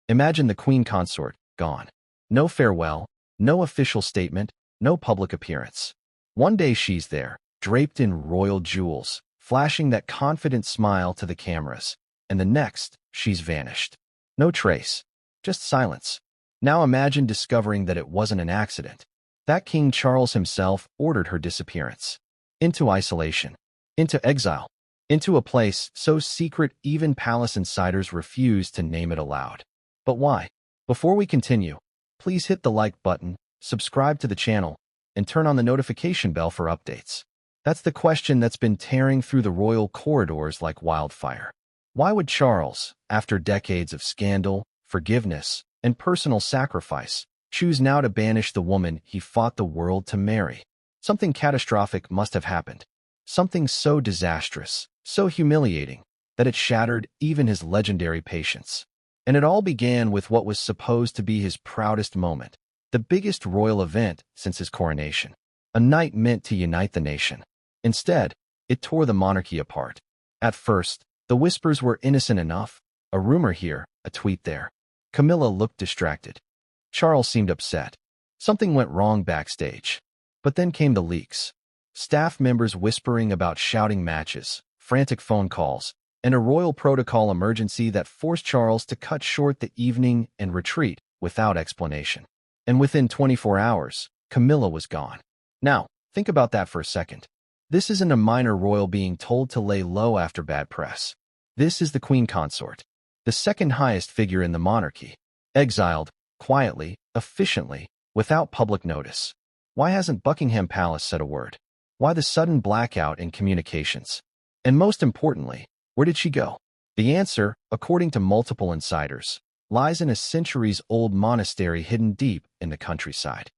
Imagine the queen consort, gone. No farewell, no official statement, no public appearance. One day she's there, draped in royal jewels, flashing that confident smile to the cameras, and the next, she's vanished. No trace, just silence. Now imagine discovering that it wasn't an accident. That King Charles himself ordered her disappearance. Into isolation, into exile, into a place so secret even palace insiders refuse to name it aloud. But why? Before we continue, please hit the like button, subscribe to the channel, and turn on the notification bell for updates. That's the question that's been tearing through the royal corridors like wildfire. Why would Charles, after decades of scandal, forgiveness, and personal sacrifice, choose now to banish the woman he fought the world to marry? Something catastrophic must have happened. Something so disastrous, so humiliating, that it shattered even his legendary patience. And it all began with what was supposed to be his proudest moment, the biggest royal event since his coronation. A night meant to unite the nation. Instead, it tore the monarchy apart. At first, the whispers were innocent enough. A rumor here, a tweet there. Camilla looked distracted. Charles seemed upset. Something went wrong backstage. But then came the leaks. Staff members whispering about shouting matches, frantic phone calls, and a royal protocol emergency that forced Charles to cut short the evening and retreat without explanation. And within 24 hours, Camilla was gone. Now, think about that for a second. This isn't a minor royal being told to lay low after bad press. This is the queen consort, the second highest figure in the monarchy, exiled, quietly, efficiently, without public notice. Why hasn't Buckingham Palace said a word? Why the sudden blackout in communications? And most importantly, where did she go? The answer, according to multiple insiders, lies in a centuries-old monastery hidden deep in the countryside.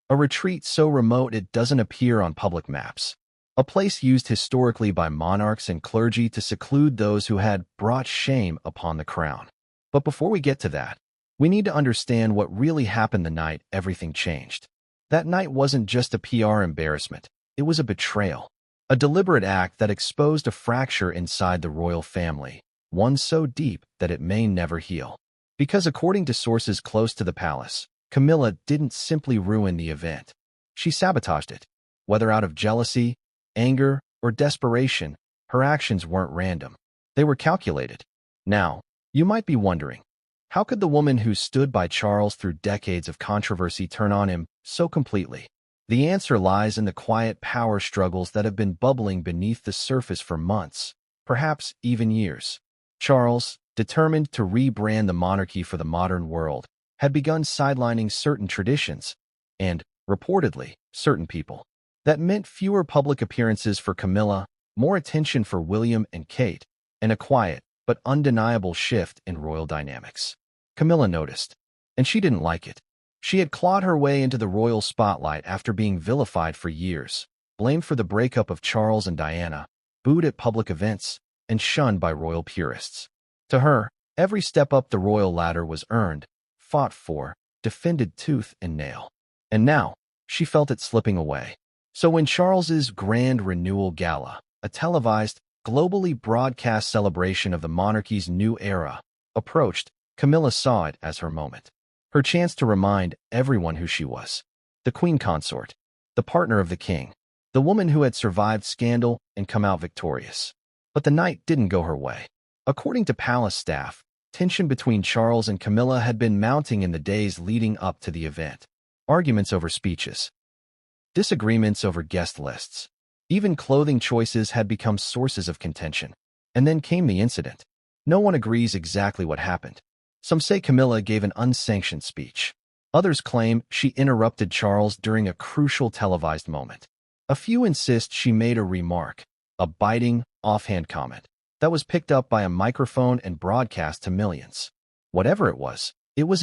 A retreat so remote it doesn't appear on public maps. A place used historically by monarchs and clergy to seclude those who had brought shame upon the crown. But before we get to that, we need to understand what really happened the night everything changed. That night wasn't just a PR embarrassment. It was a betrayal. A deliberate act that exposed a fracture inside the royal family, one so deep that it may never heal. Because according to sources close to the palace, Camilla didn't simply ruin the event. She sabotaged it. Whether out of jealousy, anger, or desperation, her actions weren't random. They were calculated. Now, you might be wondering, how could the woman who stood by Charles through decades of controversy turn on him so completely? The answer lies in the quiet power struggles that have been bubbling beneath the surface for months, perhaps even years. Charles, determined to rebrand the monarchy for the modern world, had begun sidelining certain traditions and, reportedly, certain people. That meant fewer public appearances for Camilla, more attention for William and Kate, and a quiet but undeniable shift in royal dynamics. Camilla noticed, and she didn't like it. She had clawed her way into the royal spotlight after being vilified for years, blamed for the breakup of Charles and Diana, booed at public events, and shunned by royal purists. To her, every step up the royal ladder was earned, fought for, defended tooth and nail. And now, she felt it slipping away. So when Charles's Grand Renewal Gala, a televised, globally broadcast celebration of the monarchy's new era, approached, Camilla saw it as her moment. Her chance to remind everyone who she was. The queen consort, the partner of the king, the woman who had survived scandal and come out victorious. But the night didn't go her way. According to palace staff, tension between Charles and Camilla had been mounting in the days leading up to the event. Arguments over speeches, disagreements over guest lists, even clothing choices had become sources of contention. And then came the incident. No one agrees exactly what happened. Some say Camilla gave an unsanctioned speech. Others claim she interrupted Charles during a crucial televised moment. A few insist she made a remark, a biting, offhand comment, that was picked up by a microphone and broadcast to millions. Whatever it was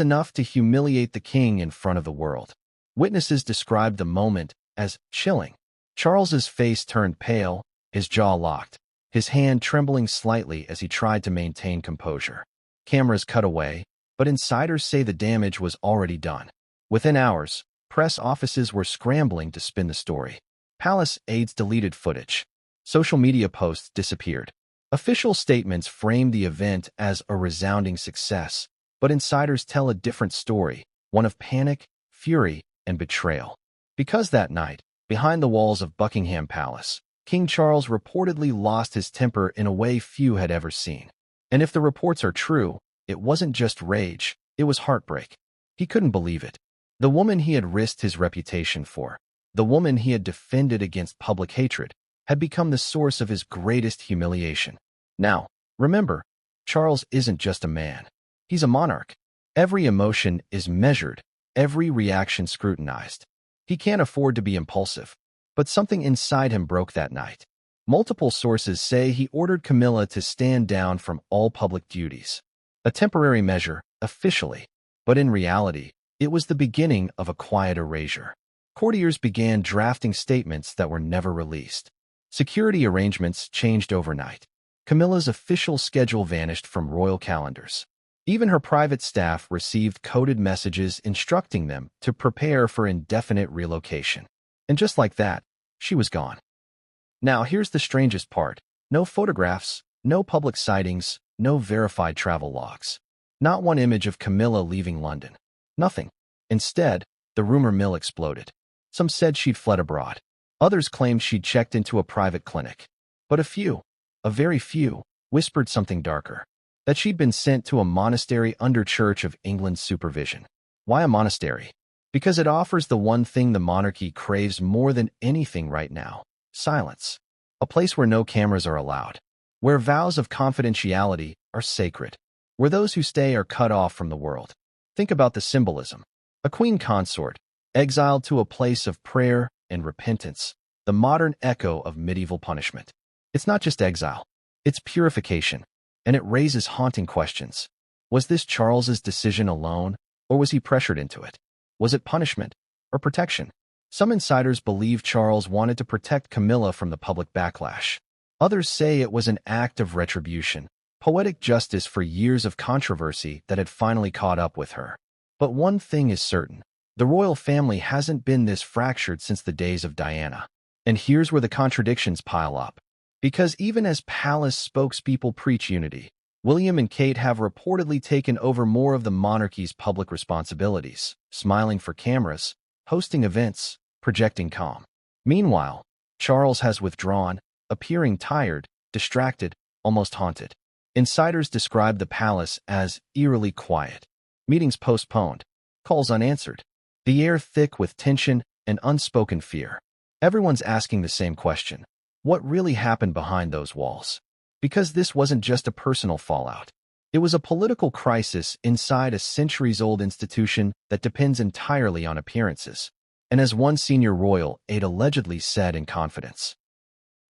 enough to humiliate the king in front of the world. Witnesses described the moment as chilling. Charles's face turned pale, his jaw locked, his hand trembling slightly as he tried to maintain composure. Cameras cut away, but insiders say the damage was already done. Within hours, press offices were scrambling to spin the story. Palace aides deleted footage. Social media posts disappeared. Official statements framed the event as a resounding success, But insiders tell a different story, one of panic, fury, and betrayal. Because that night, behind the walls of Buckingham Palace, King Charles reportedly lost his temper in a way few had ever seen. And if the reports are true, it wasn't just rage, it was heartbreak. He couldn't believe it. The woman he had risked his reputation for, the woman he had defended against public hatred, had become the source of his greatest humiliation. Now, remember, Charles isn't just a man. He's a monarch. Every emotion is measured, every reaction scrutinized. He can't afford to be impulsive. But something inside him broke that night. Multiple sources say he ordered Camilla to stand down from all public duties. A temporary measure, officially. But in reality, it was the beginning of a quiet erasure. Courtiers began drafting statements that were never released. Security arrangements changed overnight. Camilla's official schedule vanished from royal calendars. Even her private staff received coded messages instructing them to prepare for indefinite relocation. And just like that, she was gone. Now here's the strangest part. No photographs, no public sightings, no verified travel logs. Not one image of Camilla leaving London. Nothing. Instead, the rumor mill exploded. Some said she'd fled abroad. Others claimed she'd checked into a private clinic. But a very few, whispered something darker. That she'd been sent to a monastery under Church of England's supervision. Why a monastery? Because it offers the one thing the monarchy craves more than anything right now: silence. A place where no cameras are allowed. Where vows of confidentiality are sacred. Where those who stay are cut off from the world. Think about the symbolism. A queen consort, exiled to a place of prayer and repentance, the modern echo of medieval punishment. It's not just exile, it's purification, and it raises haunting questions. Was this Charles's decision alone, or was he pressured into it? Was it punishment or protection? Some insiders believe Charles wanted to protect Camilla from the public backlash. Others say it was an act of retribution, poetic justice for years of controversy that had finally caught up with her. But one thing is certain. The royal family hasn't been this fractured since the days of Diana. And here's where the contradictions pile up. Because even as palace spokespeople preach unity, William and Kate have reportedly taken over more of the monarchy's public responsibilities, smiling for cameras, hosting events, projecting calm. Meanwhile, Charles has withdrawn, appearing tired, distracted, almost haunted. Insiders describe the palace as eerily quiet. Meetings postponed, calls unanswered. The air thick with tension and unspoken fear. Everyone's asking the same question. What really happened behind those walls? Because this wasn't just a personal fallout. It was a political crisis inside a centuries-old institution that depends entirely on appearances. And as one senior royal aide allegedly said in confidence,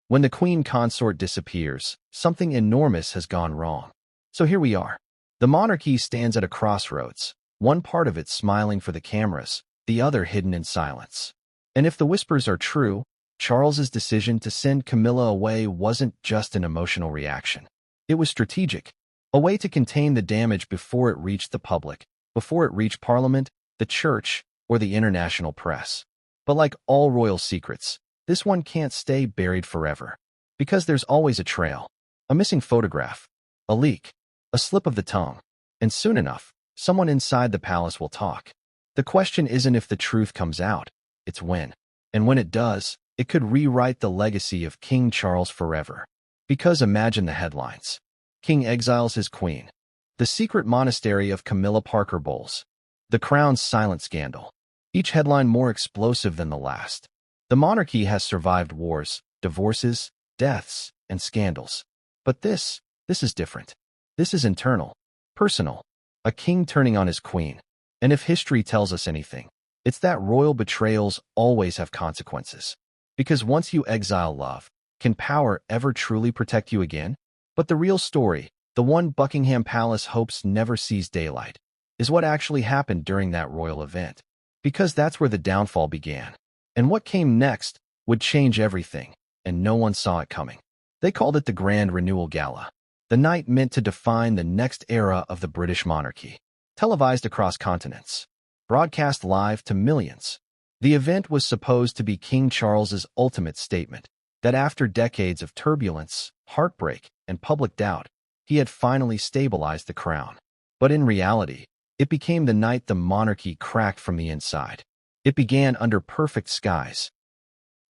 when the queen consort disappears, something enormous has gone wrong. So here we are. The monarchy stands at a crossroads, one part of it smiling for the cameras, the other hidden in silence. And if the whispers are true, Charles's decision to send Camilla away wasn't just an emotional reaction. It was strategic, a way to contain the damage before it reached the public, before it reached Parliament, the Church, or the international press. But like all royal secrets, this one can't stay buried forever. Because there's always a trail, a missing photograph, a leak, a slip of the tongue. And soon enough, someone inside the palace will talk. The question isn't if the truth comes out, it's when. And when it does, it could rewrite the legacy of King Charles forever. Because imagine the headlines. King exiles his queen. The secret monastery of Camilla Parker Bowles. The Crown's silent scandal. Each headline more explosive than the last. The monarchy has survived wars, divorces, deaths, and scandals. But this is different. This is internal, personal. A king turning on his queen. And if history tells us anything, it's that royal betrayals always have consequences. Because once you exile love, can power ever truly protect you again? But the real story, the one Buckingham Palace hopes never sees daylight, is what actually happened during that royal event. Because that's where the downfall began. And what came next would change everything, and no one saw it coming. They called it the Grand Renewal Gala, the night meant to define the next era of the British monarchy. Televised across continents, broadcast live to millions. The event was supposed to be King Charles's ultimate statement, that after decades of turbulence, heartbreak, and public doubt, he had finally stabilized the crown. But in reality, It became the night the monarchy cracked from the inside. It began under perfect skies.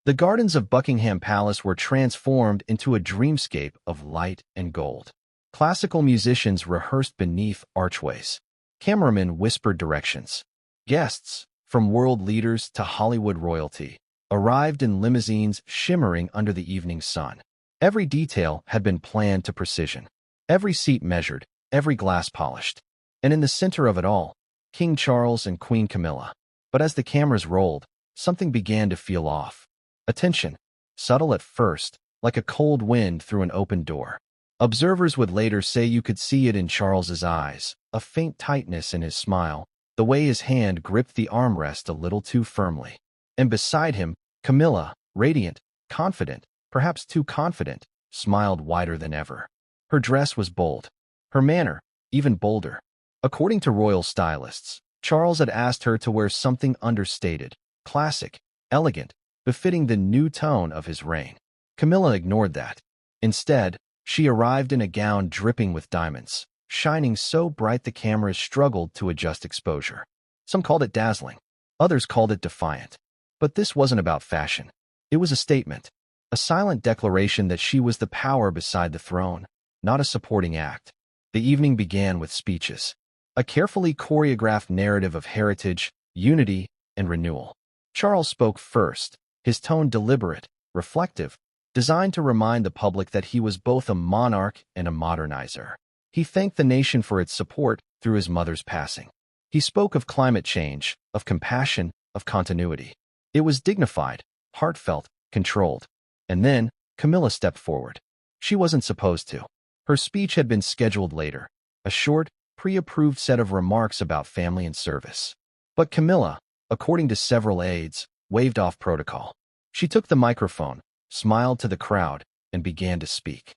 The gardens of Buckingham Palace were transformed into a dreamscape of light and gold. Classical musicians rehearsed beneath archways. Cameramen whispered directions. Guests, from world leaders to Hollywood royalty, arrived in limousines shimmering under the evening sun. Every detail had been planned to precision. Every seat measured, every glass polished. And in the center of it all, King Charles and Queen Camilla. But as the cameras rolled, something began to feel off. A tension, subtle at first, like a cold wind through an open door. Observers would later say you could see it in Charles's eyes, a faint tightness in his smile, the way his hand gripped the armrest a little too firmly. And beside him, Camilla, radiant, confident, perhaps too confident, smiled wider than ever. Her dress was bold. Her manner, even bolder. According to royal stylists, Charles had asked her to wear something understated, classic, elegant, befitting the new tone of his reign. Camilla ignored that. Instead, she arrived in a gown dripping with diamonds, shining so bright the cameras struggled to adjust exposure. Some called it dazzling. Others called it defiant. But this wasn't about fashion. It was a statement, a silent declaration that she was the power beside the throne, not a supporting act. The evening began with speeches, a carefully choreographed narrative of heritage, unity, and renewal. Charles spoke first, his tone deliberate, reflective, designed to remind the public that he was both a monarch and a modernizer. He thanked the nation for its support through his mother's passing. He spoke of climate change, of compassion, of continuity. It was dignified, heartfelt, controlled. And then, Camilla stepped forward. She wasn't supposed to. Her speech had been scheduled later, a short, pre-approved set of remarks about family and service. But Camilla, according to several aides, waved off protocol. She took the microphone, smiled to the crowd, and began to speak.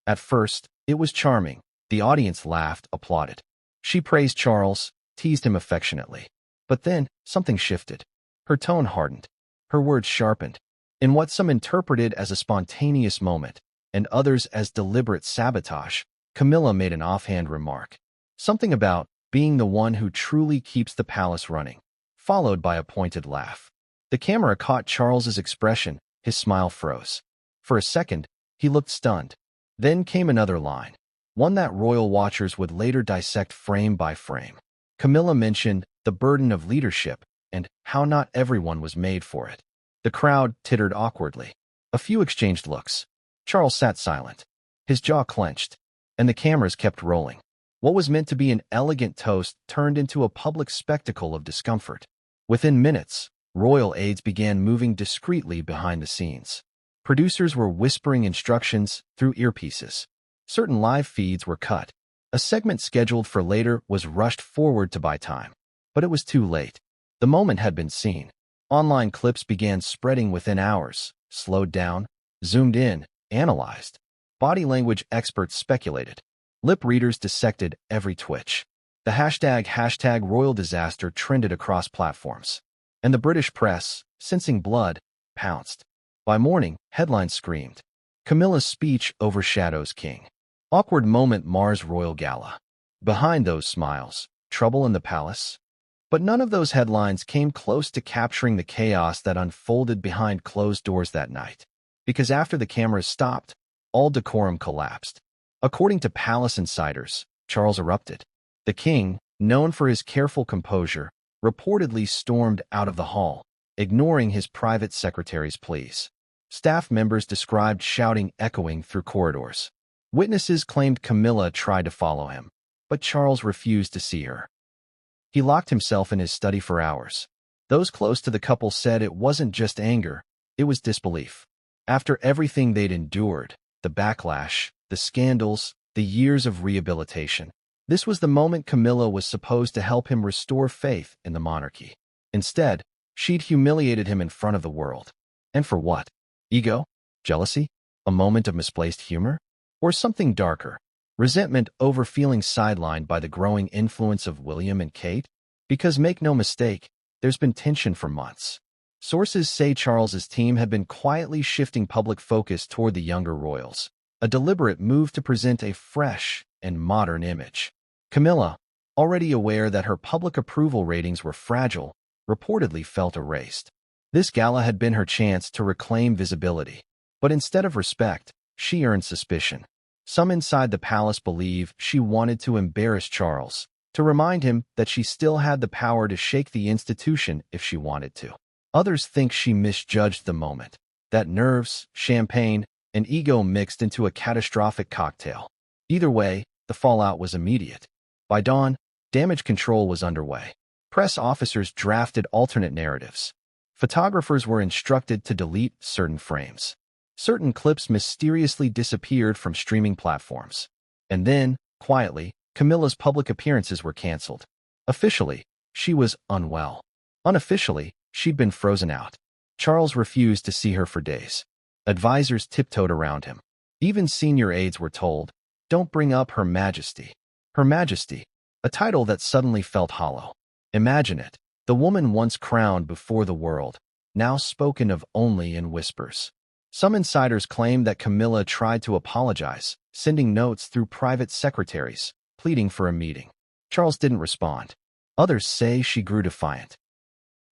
At first, it was charming. The audience laughed, applauded. She praised Charles, teased him affectionately. But then, something shifted. Her tone hardened. Her words sharpened. In what some interpreted as a spontaneous moment, and others as deliberate sabotage, Camilla made an offhand remark. Something about being the one who truly keeps the palace running, followed by a pointed laugh. The camera caught Charles's expression, his smile froze. For a second, he looked stunned. Then came another line, one that royal watchers would later dissect frame by frame. Camilla mentioned the burden of leadership and how not everyone was made for it. The crowd tittered awkwardly. A few exchanged looks. Charles sat silent. His jaw clenched, and the cameras kept rolling. What was meant to be an elegant toast turned into a public spectacle of discomfort. Within minutes, royal aides began moving discreetly behind the scenes. Producers were whispering instructions through earpieces. Certain live feeds were cut. A segment scheduled for later was rushed forward to buy time. But it was too late. The moment had been seen. Online clips began spreading within hours, slowed down, zoomed in, analyzed. Body language experts speculated. Lip readers dissected every twitch. The hashtag royal disaster trended across platforms. And the British press, sensing blood, pounced. By morning, headlines screamed, Camilla's speech overshadows King. Awkward moment mars royal gala. Behind those smiles, trouble in the palace. But none of those headlines came close to capturing the chaos that unfolded behind closed doors that night. Because after the cameras stopped, all decorum collapsed. According to palace insiders, Charles erupted. The king, known for his careful composure, reportedly stormed out of the hall, ignoring his private secretary's pleas. Staff members described shouting echoing through corridors. Witnesses claimed Camilla tried to follow him, but Charles refused to see her. He locked himself in his study for hours. Those close to the couple said it wasn't just anger, it was disbelief. After everything they'd endured, the backlash, the scandals, the years of rehabilitation, this was the moment Camilla was supposed to help him restore faith in the monarchy. Instead, she'd humiliated him in front of the world. And for what? Ego? Jealousy? A moment of misplaced humor? Or something darker? Resentment over feeling sidelined by the growing influence of William and Kate? Because make no mistake, there's been tension for months. Sources say Charles's team had been quietly shifting public focus toward the younger royals, a deliberate move to present a fresh and modern image. Camilla, already aware that her public approval ratings were fragile, reportedly felt erased. This gala had been her chance to reclaim visibility. But instead of respect, she earned suspicion. Some inside the palace believe she wanted to embarrass Charles, to remind him that she still had the power to shake the institution if she wanted to. Others think she misjudged the moment, that nerves, champagne, and ego mixed into a catastrophic cocktail. Either way, the fallout was immediate. By dawn, damage control was underway. Press officers drafted alternate narratives. Photographers were instructed to delete certain frames. Certain clips mysteriously disappeared from streaming platforms. And then, quietly, Camilla's public appearances were canceled. Officially, she was unwell. Unofficially, she'd been frozen out. Charles refused to see her for days. Advisors tiptoed around him. Even senior aides were told, "Don't bring up Her Majesty." Her Majesty, a title that suddenly felt hollow. Imagine it, the woman once crowned before the world, now spoken of only in whispers. Some insiders claim that Camilla tried to apologize, sending notes through private secretaries, pleading for a meeting. Charles didn't respond. Others say she grew defiant,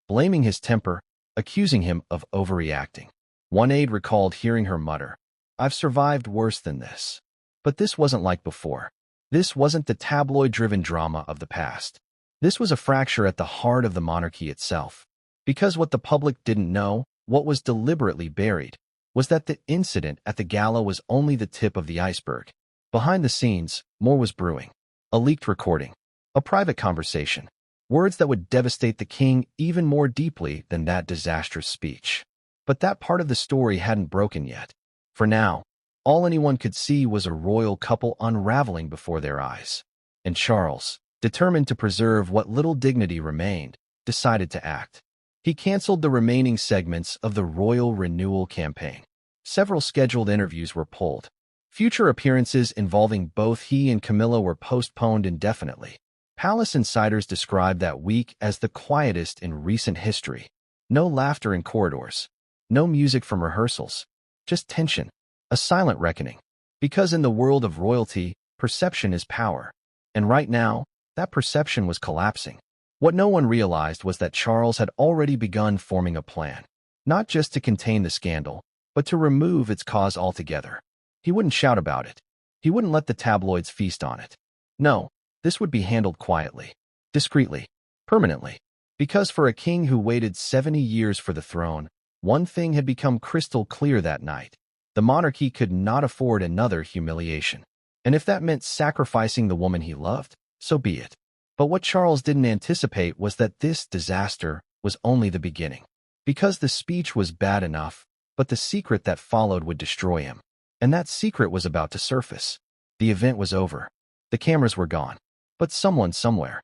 blaming his temper, accusing him of overreacting. One aide recalled hearing her mutter, "I've survived worse than this." But this wasn't like before. This wasn't the tabloid-driven drama of the past. This was a fracture at the heart of the monarchy itself. Because what the public didn't know, what was deliberately buried, was that the incident at the gala was only the tip of the iceberg. Behind the scenes, more was brewing. A leaked recording. A private conversation. Words that would devastate the king even more deeply than that disastrous speech. But that part of the story hadn't broken yet. For now, all anyone could see was a royal couple unraveling before their eyes. And Charles, determined to preserve what little dignity remained, decided to act. He canceled the remaining segments of the royal renewal campaign. Several scheduled interviews were pulled. Future appearances involving both he and Camilla were postponed indefinitely. Palace insiders described that week as the quietest in recent history. No laughter in corridors. No music from rehearsals. Just tension. A silent reckoning. Because in the world of royalty, perception is power. And right now, that perception was collapsing. What no one realized was that Charles had already begun forming a plan. Not just to contain the scandal, but to remove its cause altogether. He wouldn't shout about it. He wouldn't let the tabloids feast on it. No, this would be handled quietly, discreetly, permanently. Because for a king who waited 70 years for the throne, one thing had become crystal clear that night. The monarchy could not afford another humiliation. And if that meant sacrificing the woman he loved, so be it. But what Charles didn't anticipate was that this disaster was only the beginning. Because the speech was bad enough, but the secret that followed would destroy him. And that secret was about to surface. The event was over. The cameras were gone. But someone somewhere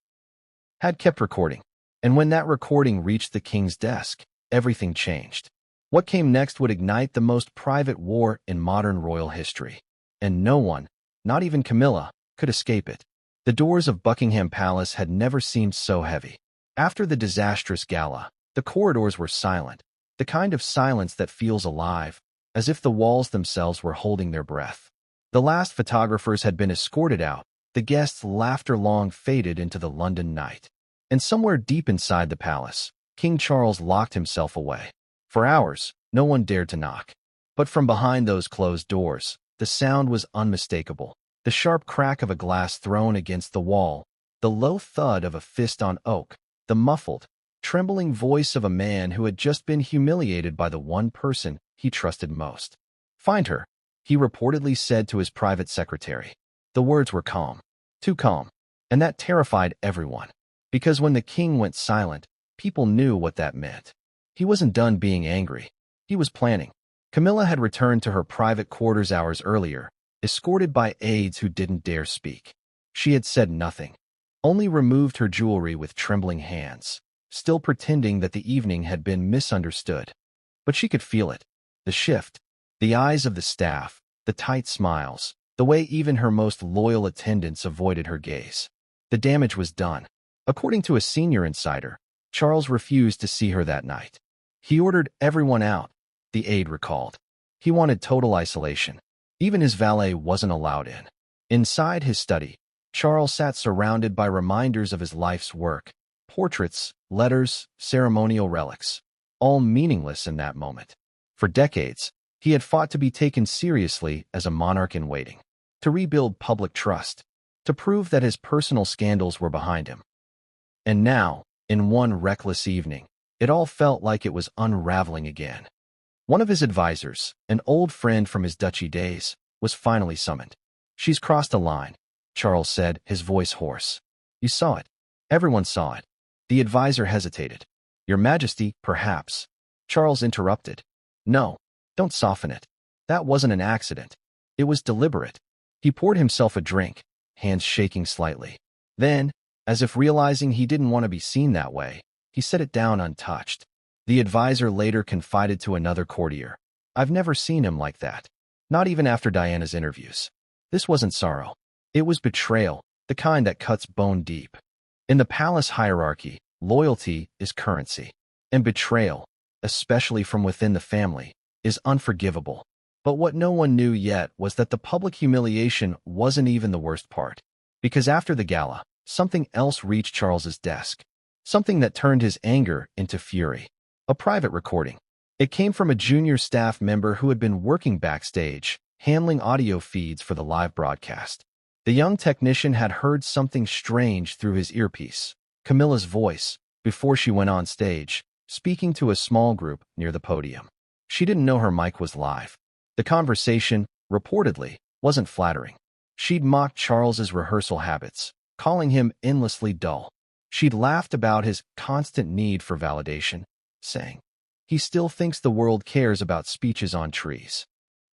had kept recording. And when that recording reached the king's desk, everything changed. What came next would ignite the most private war in modern royal history. And no one, not even Camilla, could escape it. The doors of Buckingham Palace had never seemed so heavy. After the disastrous gala, the corridors were silent, the kind of silence that feels alive, as if the walls themselves were holding their breath. The last photographers had been escorted out, the guests' laughter long faded into the London night. And somewhere deep inside the palace, King Charles locked himself away. For hours, no one dared to knock. But from behind those closed doors, the sound was unmistakable. The sharp crack of a glass thrown against the wall, the low thud of a fist on oak, the muffled, trembling voice of a man who had just been humiliated by the one person he trusted most. "Find her," he reportedly said to his private secretary. The words were calm, too calm, and that terrified everyone. Because when the king went silent, people knew what that meant. He wasn't done being angry. He was planning. Camilla had returned to her private quarters hours earlier, escorted by aides who didn't dare speak. She had said nothing, only removed her jewelry with trembling hands, still pretending that the evening had been misunderstood. But she could feel it, the shift, the eyes of the staff, the tight smiles, the way even her most loyal attendants avoided her gaze. The damage was done. According to a senior insider, Charles refused to see her that night. He ordered everyone out, the aide recalled. He wanted total isolation. Even his valet wasn't allowed in. Inside his study, Charles sat surrounded by reminders of his life's work, portraits, letters, ceremonial relics, all meaningless in that moment. For decades, he had fought to be taken seriously as a monarch in waiting, to rebuild public trust, to prove that his personal scandals were behind him. And now, in one reckless evening, it all felt like it was unraveling again. One of his advisors, an old friend from his duchy days, was finally summoned. "She's crossed a line," Charles said, his voice hoarse. "You saw it. Everyone saw it." The advisor hesitated. "Your Majesty, perhaps." Charles interrupted. "No, don't soften it. That wasn't an accident. It was deliberate." He poured himself a drink, hands shaking slightly. Then, as if realizing he didn't want to be seen that way, he set it down untouched. The advisor later confided to another courtier, "I've never seen him like that. Not even after Diana's interviews. This wasn't sorrow. It was betrayal, the kind that cuts bone deep." In the palace hierarchy, loyalty is currency. And betrayal, especially from within the family, is unforgivable. But what no one knew yet was that the public humiliation wasn't even the worst part. Because after the gala, something else reached Charles's desk. Something that turned his anger into fury. A private recording. It came from a junior staff member who had been working backstage, handling audio feeds for the live broadcast. The young technician had heard something strange through his earpiece. Camilla's voice, before she went on stage, speaking to a small group near the podium. She didn't know her mic was live. The conversation, reportedly, wasn't flattering. She'd mocked Charles's rehearsal habits, calling him endlessly dull. She'd laughed about his constant need for validation, saying, "He still thinks the world cares about speeches on trees."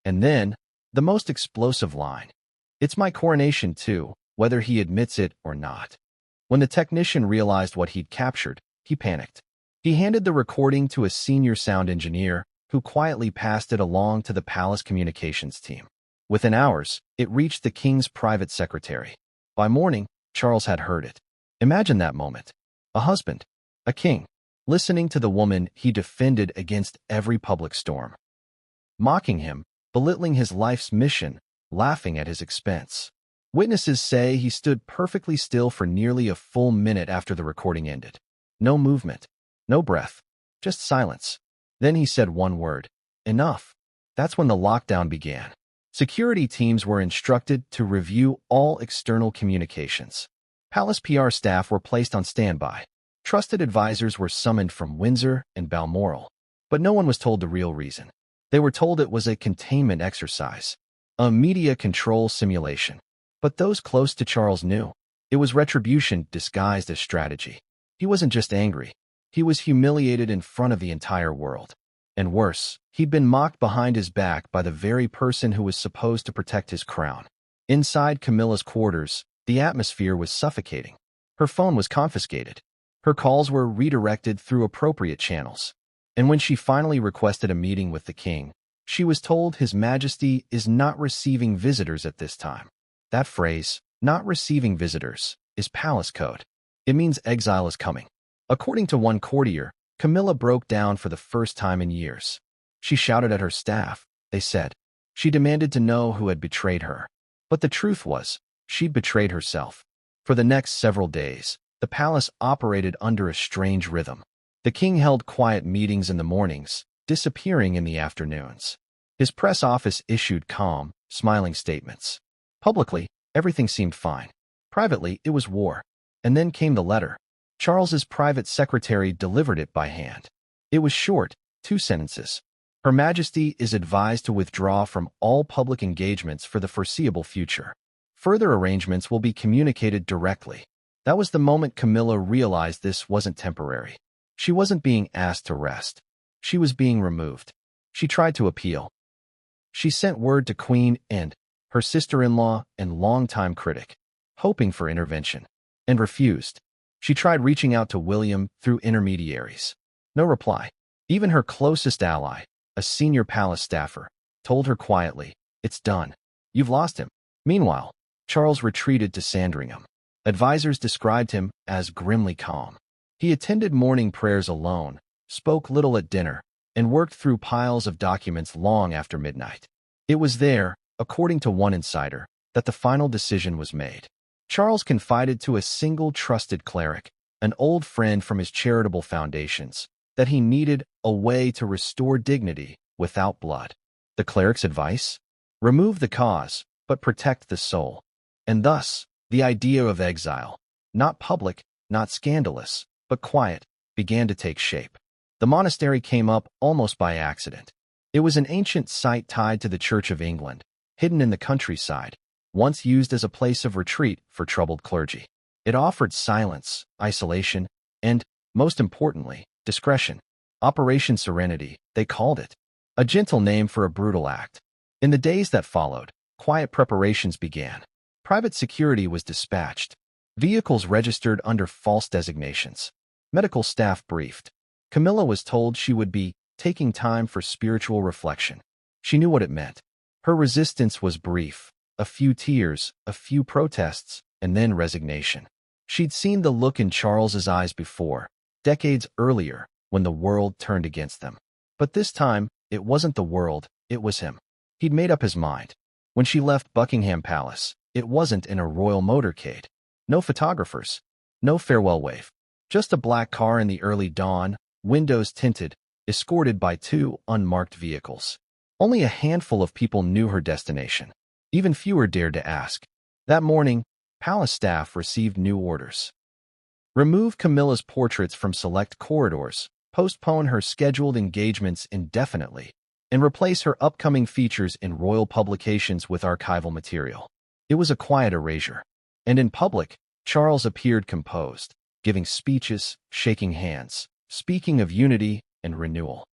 And then, the most explosive line, "It's my coronation too, whether he admits it or not." When the technician realized what he'd captured, he panicked. He handed the recording to a senior sound engineer, who quietly passed it along to the palace communications team. Within hours, it reached the king's private secretary. By morning, Charles had heard it. Imagine that moment. A husband, a king, listening to the woman he defended against every public storm. Mocking him, belittling his life's mission, laughing at his expense. Witnesses say he stood perfectly still for nearly a full minute after the recording ended. No movement, no breath, just silence. Then he said one word, "Enough." That's when the lockdown began. Security teams were instructed to review all external communications. Palace PR staff were placed on standby. Trusted advisors were summoned from Windsor and Balmoral. But no one was told the real reason. They were told it was a containment exercise, a media control simulation. But those close to Charles knew. It was retribution disguised as strategy. He wasn't just angry. He was humiliated in front of the entire world. And worse, he'd been mocked behind his back by the very person who was supposed to protect his crown. Inside Camilla's quarters, the atmosphere was suffocating. Her phone was confiscated. Her calls were redirected through appropriate channels. And when she finally requested a meeting with the king, she was told His Majesty is not receiving visitors at this time. That phrase, "not receiving visitors," is palace code. It means exile is coming. According to one courtier, Camilla broke down for the first time in years. She shouted at her staff, they said. She demanded to know who had betrayed her. But the truth was, she'd betrayed herself. For the next several days, the palace operated under a strange rhythm. The king held quiet meetings in the mornings, disappearing in the afternoons. His press office issued calm, smiling statements. Publicly, everything seemed fine. Privately, it was war. And then came the letter. Charles's private secretary delivered it by hand. It was short, 2 sentences. Her Majesty is advised to withdraw from all public engagements for the foreseeable future. Further arrangements will be communicated directly. That was the moment Camilla realized this wasn't temporary. She wasn't being asked to rest. She was being removed. She tried to appeal. She sent word to Queen and her sister-in-law and longtime critic, hoping for intervention, and refused. She tried reaching out to William through intermediaries. No reply. Even her closest ally, a senior palace staffer, told her quietly, "It's done. You've lost him." Meanwhile, Charles retreated to Sandringham. Advisors described him as grimly calm. He attended morning prayers alone, spoke little at dinner, and worked through piles of documents long after midnight. It was there, according to one insider, that the final decision was made. Charles confided to a single trusted cleric, an old friend from his charitable foundations, that he needed a way to restore dignity without blood. The cleric's advice? Remove the cause, but protect the soul. And thus, the idea of exile, not public, not scandalous, but quiet, began to take shape. The monastery came up almost by accident. It was an ancient site tied to the Church of England, hidden in the countryside, once used as a place of retreat for troubled clergy. It offered silence, isolation, and, most importantly, discretion. Operation Serenity, they called it. A gentle name for a brutal act. In the days that followed, quiet preparations began. Private security was dispatched. Vehicles registered under false designations. Medical staff briefed. Camilla was told she would be taking time for spiritual reflection. She knew what it meant. Her resistance was brief. A few tears, a few protests, and then resignation. She'd seen the look in Charles's eyes before, decades earlier, when the world turned against them. But this time, it wasn't the world, it was him. He'd made up his mind. When she left Buckingham Palace, it wasn't in a royal motorcade. No photographers. No farewell wave. Just a black car in the early dawn, windows tinted, escorted by two unmarked vehicles. Only a handful of people knew her destination. Even fewer dared to ask. That morning, palace staff received new orders. Remove Camilla's portraits from select corridors, postpone her scheduled engagements indefinitely, and replace her upcoming features in royal publications with archival material. It was a quiet erasure. And in public, Charles appeared composed, giving speeches, shaking hands, speaking of unity and renewal.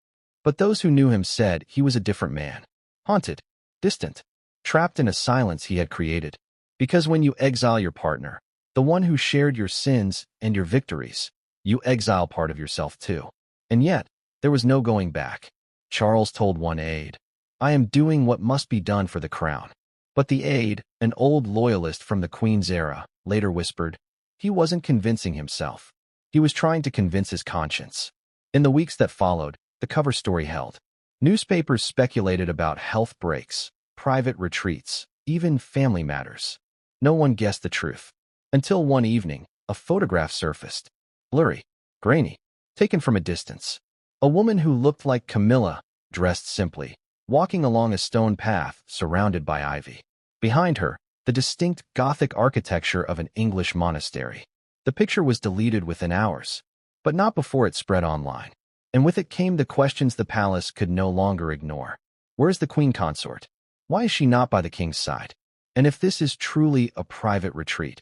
But those who knew him said he was a different man. Haunted, distant, trapped in a silence he had created. Because when you exile your partner, the one who shared your sins and your victories, you exile part of yourself too. And yet, there was no going back. Charles told one aide, "I am doing what must be done for the crown." But the aide, an old loyalist from the Queen's era, later whispered, he wasn't convincing himself. He was trying to convince his conscience. In the weeks that followed, the cover story held. Newspapers speculated about health breaks, private retreats, even family matters. No one guessed the truth. Until one evening, a photograph surfaced. Blurry, grainy, taken from a distance. A woman who looked like Camilla, dressed simply, walking along a stone path surrounded by ivy. Behind her, the distinct Gothic architecture of an English monastery. The picture was deleted within hours, but not before it spread online. And with it came the questions the palace could no longer ignore. Where's the queen consort? Why is she not by the king's side? And if this is truly a private retreat,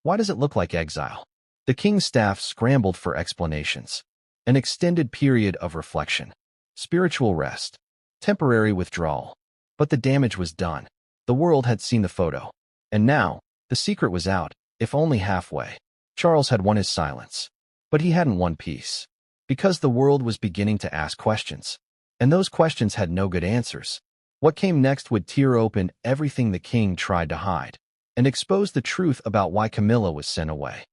why does it look like exile? The king's staff scrambled for explanations. An extended period of reflection. Spiritual rest. Temporary withdrawal. But the damage was done. The world had seen the photo. And now, the secret was out, if only halfway. Charles had won his silence. But he hadn't won peace. Because the world was beginning to ask questions. And those questions had no good answers. What came next would tear open everything the king tried to hide, and expose the truth about why Camilla was sent away.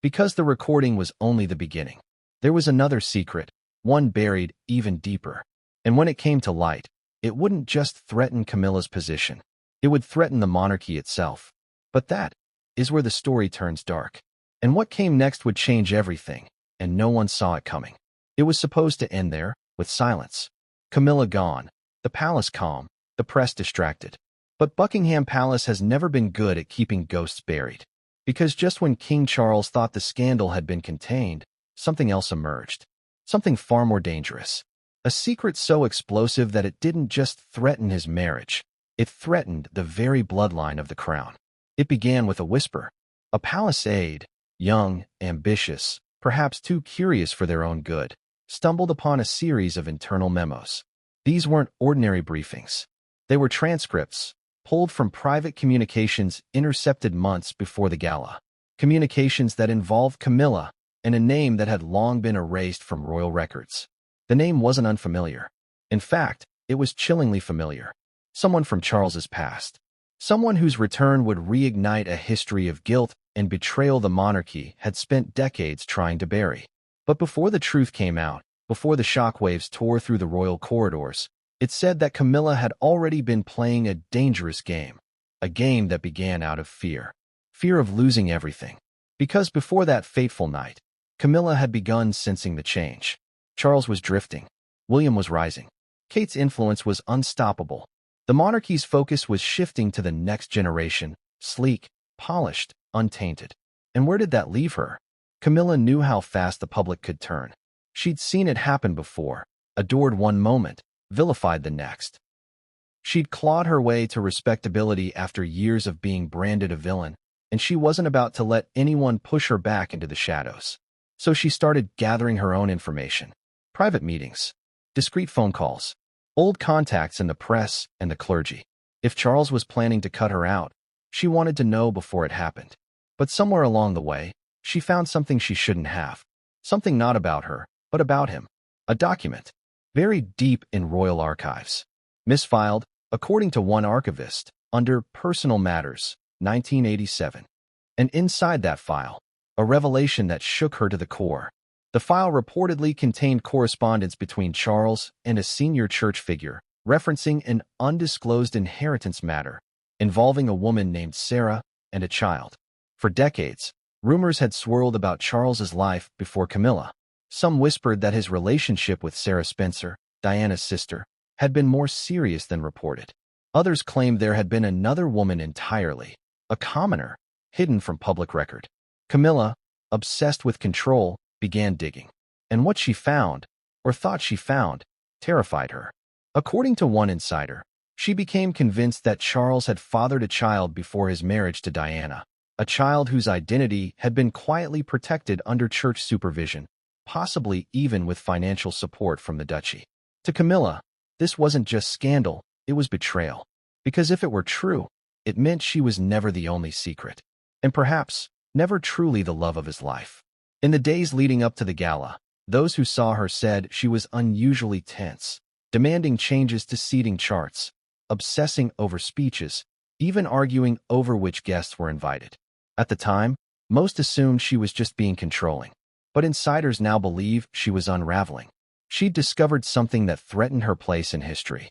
Because the recording was only the beginning. There was another secret, one buried even deeper. And when it came to light, it wouldn't just threaten Camilla's position. It would threaten the monarchy itself. But that is where the story turns dark. And what came next would change everything, and no one saw it coming. It was supposed to end there, with silence. Camilla gone, the palace calm, the press distracted. But Buckingham Palace has never been good at keeping ghosts buried. Because just when King Charles thought the scandal had been contained, something else emerged. Something far more dangerous. A secret so explosive that it didn't just threaten his marriage. It threatened the very bloodline of the crown. It began with a whisper. A palace aide, young, ambitious, perhaps too curious for their own good, stumbled upon a series of internal memos. These weren't ordinary briefings. They were transcripts, pulled from private communications intercepted months before the gala. Communications that involved Camilla and a name that had long been erased from royal records. The name wasn't unfamiliar. In fact, it was chillingly familiar. Someone from Charles's past. Someone whose return would reignite a history of guilt and betrayal the monarchy had spent decades trying to bury. But before the truth came out, before the shockwaves tore through the royal corridors, it said that Camilla had already been playing a dangerous game. A game that began out of fear. fear of losing everything. Because before that fateful night, Camilla had begun sensing the change. Charles was drifting. William was rising. Kate's influence was unstoppable. The monarchy's focus was shifting to the next generation, sleek, polished, untainted. And where did that leave her? Camilla knew how fast the public could turn. She'd seen it happen before, adored one moment, vilified the next. She'd clawed her way to respectability after years of being branded a villain, and she wasn't about to let anyone push her back into the shadows. So she started gathering her own information. Private meetings, discreet phone calls, old contacts in the press and the clergy. If Charles was planning to cut her out, she wanted to know before it happened. But somewhere along the way, she found something she shouldn't have. Something not about her, but about him. A document, buried deep in royal archives. Misfiled, according to one archivist, under Personal Matters, 1987. And inside that file, a revelation that shook her to the core. The file reportedly contained correspondence between Charles and a senior church figure, referencing an undisclosed inheritance matter involving a woman named Sarah and a child. For decades, rumors had swirled about Charles's life before Camilla. Some whispered that his relationship with Sarah Spencer, Diana's sister, had been more serious than reported. Others claimed there had been another woman entirely, a commoner, hidden from public record. Camilla, obsessed with control, began digging. And what she found, or thought she found, terrified her. According to one insider, she became convinced that Charles had fathered a child before his marriage to Diana, a child whose identity had been quietly protected under church supervision, possibly even with financial support from the duchy. To Camilla, this wasn't just scandal, it was betrayal. Because if it were true, it meant she was never the only secret, and perhaps never truly the love of his life. In the days leading up to the gala, those who saw her said she was unusually tense, demanding changes to seating charts, obsessing over speeches, even arguing over which guests were invited. At the time, most assumed she was just being controlling, but insiders now believe she was unraveling. She'd discovered something that threatened her place in history,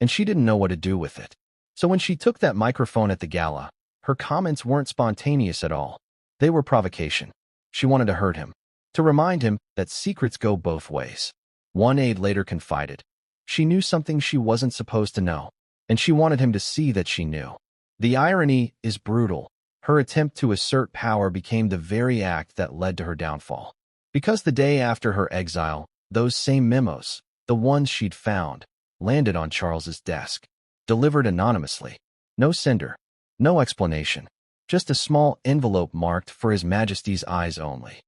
and she didn't know what to do with it. So when she took that microphone at the gala, her comments weren't spontaneous at all. They were provocation. She wanted to hurt him, to remind him that secrets go both ways. One aide later confided. She knew something she wasn't supposed to know, and she wanted him to see that she knew. The irony is brutal. Her attempt to assert power became the very act that led to her downfall. Because the day after her exile, those same memos, the ones she'd found, landed on Charles's desk, delivered anonymously. No sender, no explanation, just a small envelope marked for His Majesty's eyes only.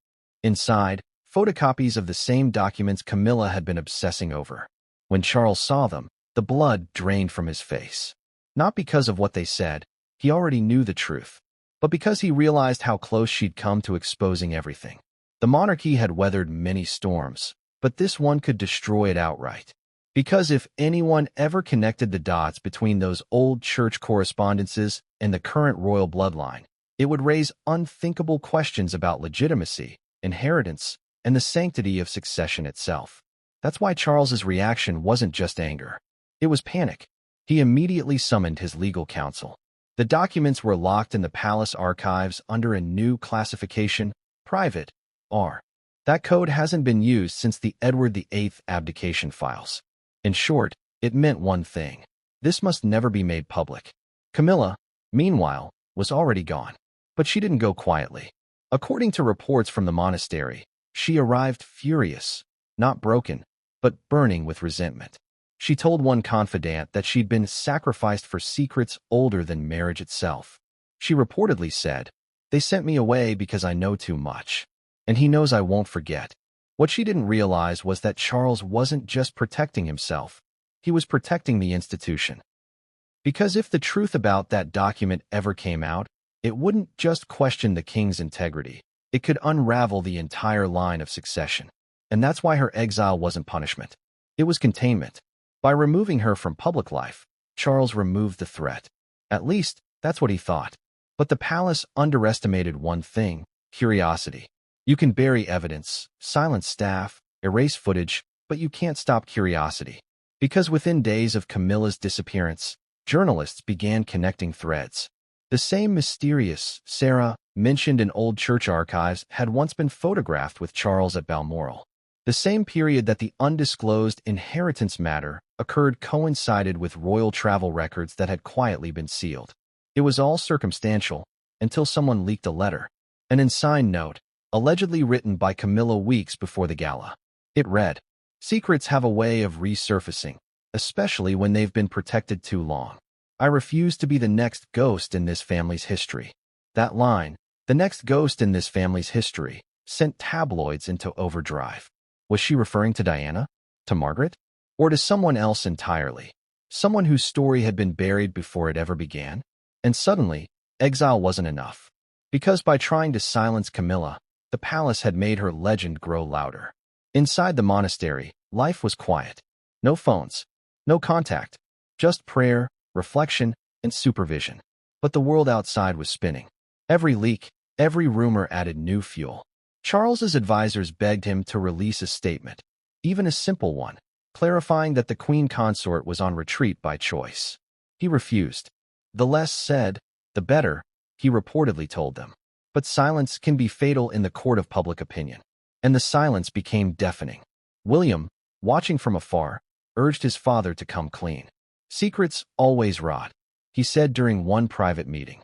Inside, photocopies of the same documents Camilla had been obsessing over. When Charles saw them, the blood drained from his face. Not because of what they said, he already knew the truth, but because he realized how close she'd come to exposing everything. The monarchy had weathered many storms, but this one could destroy it outright. Because if anyone ever connected the dots between those old church correspondences and the current royal bloodline, it would raise unthinkable questions about legitimacy, inheritance, and the sanctity of succession itself. That's why Charles's reaction wasn't just anger. It was panic. He immediately summoned his legal counsel. The documents were locked in the palace archives under a new classification, Private R. That code hasn't been used since the Edward VIII abdication files. In short, it meant one thing. This must never be made public. Camilla, meanwhile, was already gone. But she didn't go quietly. According to reports from the monastery, she arrived furious, not broken, but burning with resentment. She told one confidant that she'd been sacrificed for secrets older than marriage itself. She reportedly said, "They sent me away because I know too much, and he knows I won't forget." What she didn't realize was that Charles wasn't just protecting himself, he was protecting the institution. Because if the truth about that document ever came out, it wouldn't just question the king's integrity, it could unravel the entire line of succession. And that's why her exile wasn't punishment. It was containment. By removing her from public life, Charles removed the threat. At least, that's what he thought. But the palace underestimated one thing: curiosity. You can bury evidence, silence staff, erase footage, but you can't stop curiosity. Because within days of Camilla's disappearance, journalists began connecting threads. The same mysterious Sarah, mentioned in old church archives, had once been photographed with Charles at Balmoral. The same period that the undisclosed inheritance matter occurred coincided with royal travel records that had quietly been sealed. It was all circumstantial, until someone leaked a letter. An unsigned note, allegedly written by Camilla weeks before the gala. It read, "Secrets have a way of resurfacing, especially when they've been protected too long. I refuse to be the next ghost in this family's history." That line, "the next ghost in this family's history," sent tabloids into overdrive. Was she referring to Diana? To Margaret? Or to someone else entirely? Someone whose story had been buried before it ever began? And suddenly, exile wasn't enough. Because by trying to silence Camilla, the palace had made her legend grow louder. Inside the monastery, life was quiet. No phones, no contact, just prayer, reflection, and supervision. But the world outside was spinning. Every leak, every rumor added new fuel. Charles's advisors begged him to release a statement, even a simple one, clarifying that the queen consort was on retreat by choice. He refused. The less said, the better, he reportedly told them. But silence can be fatal in the court of public opinion. And the silence became deafening. William, watching from afar, urged his father to come clean. "Secrets always rot," he said during one private meeting.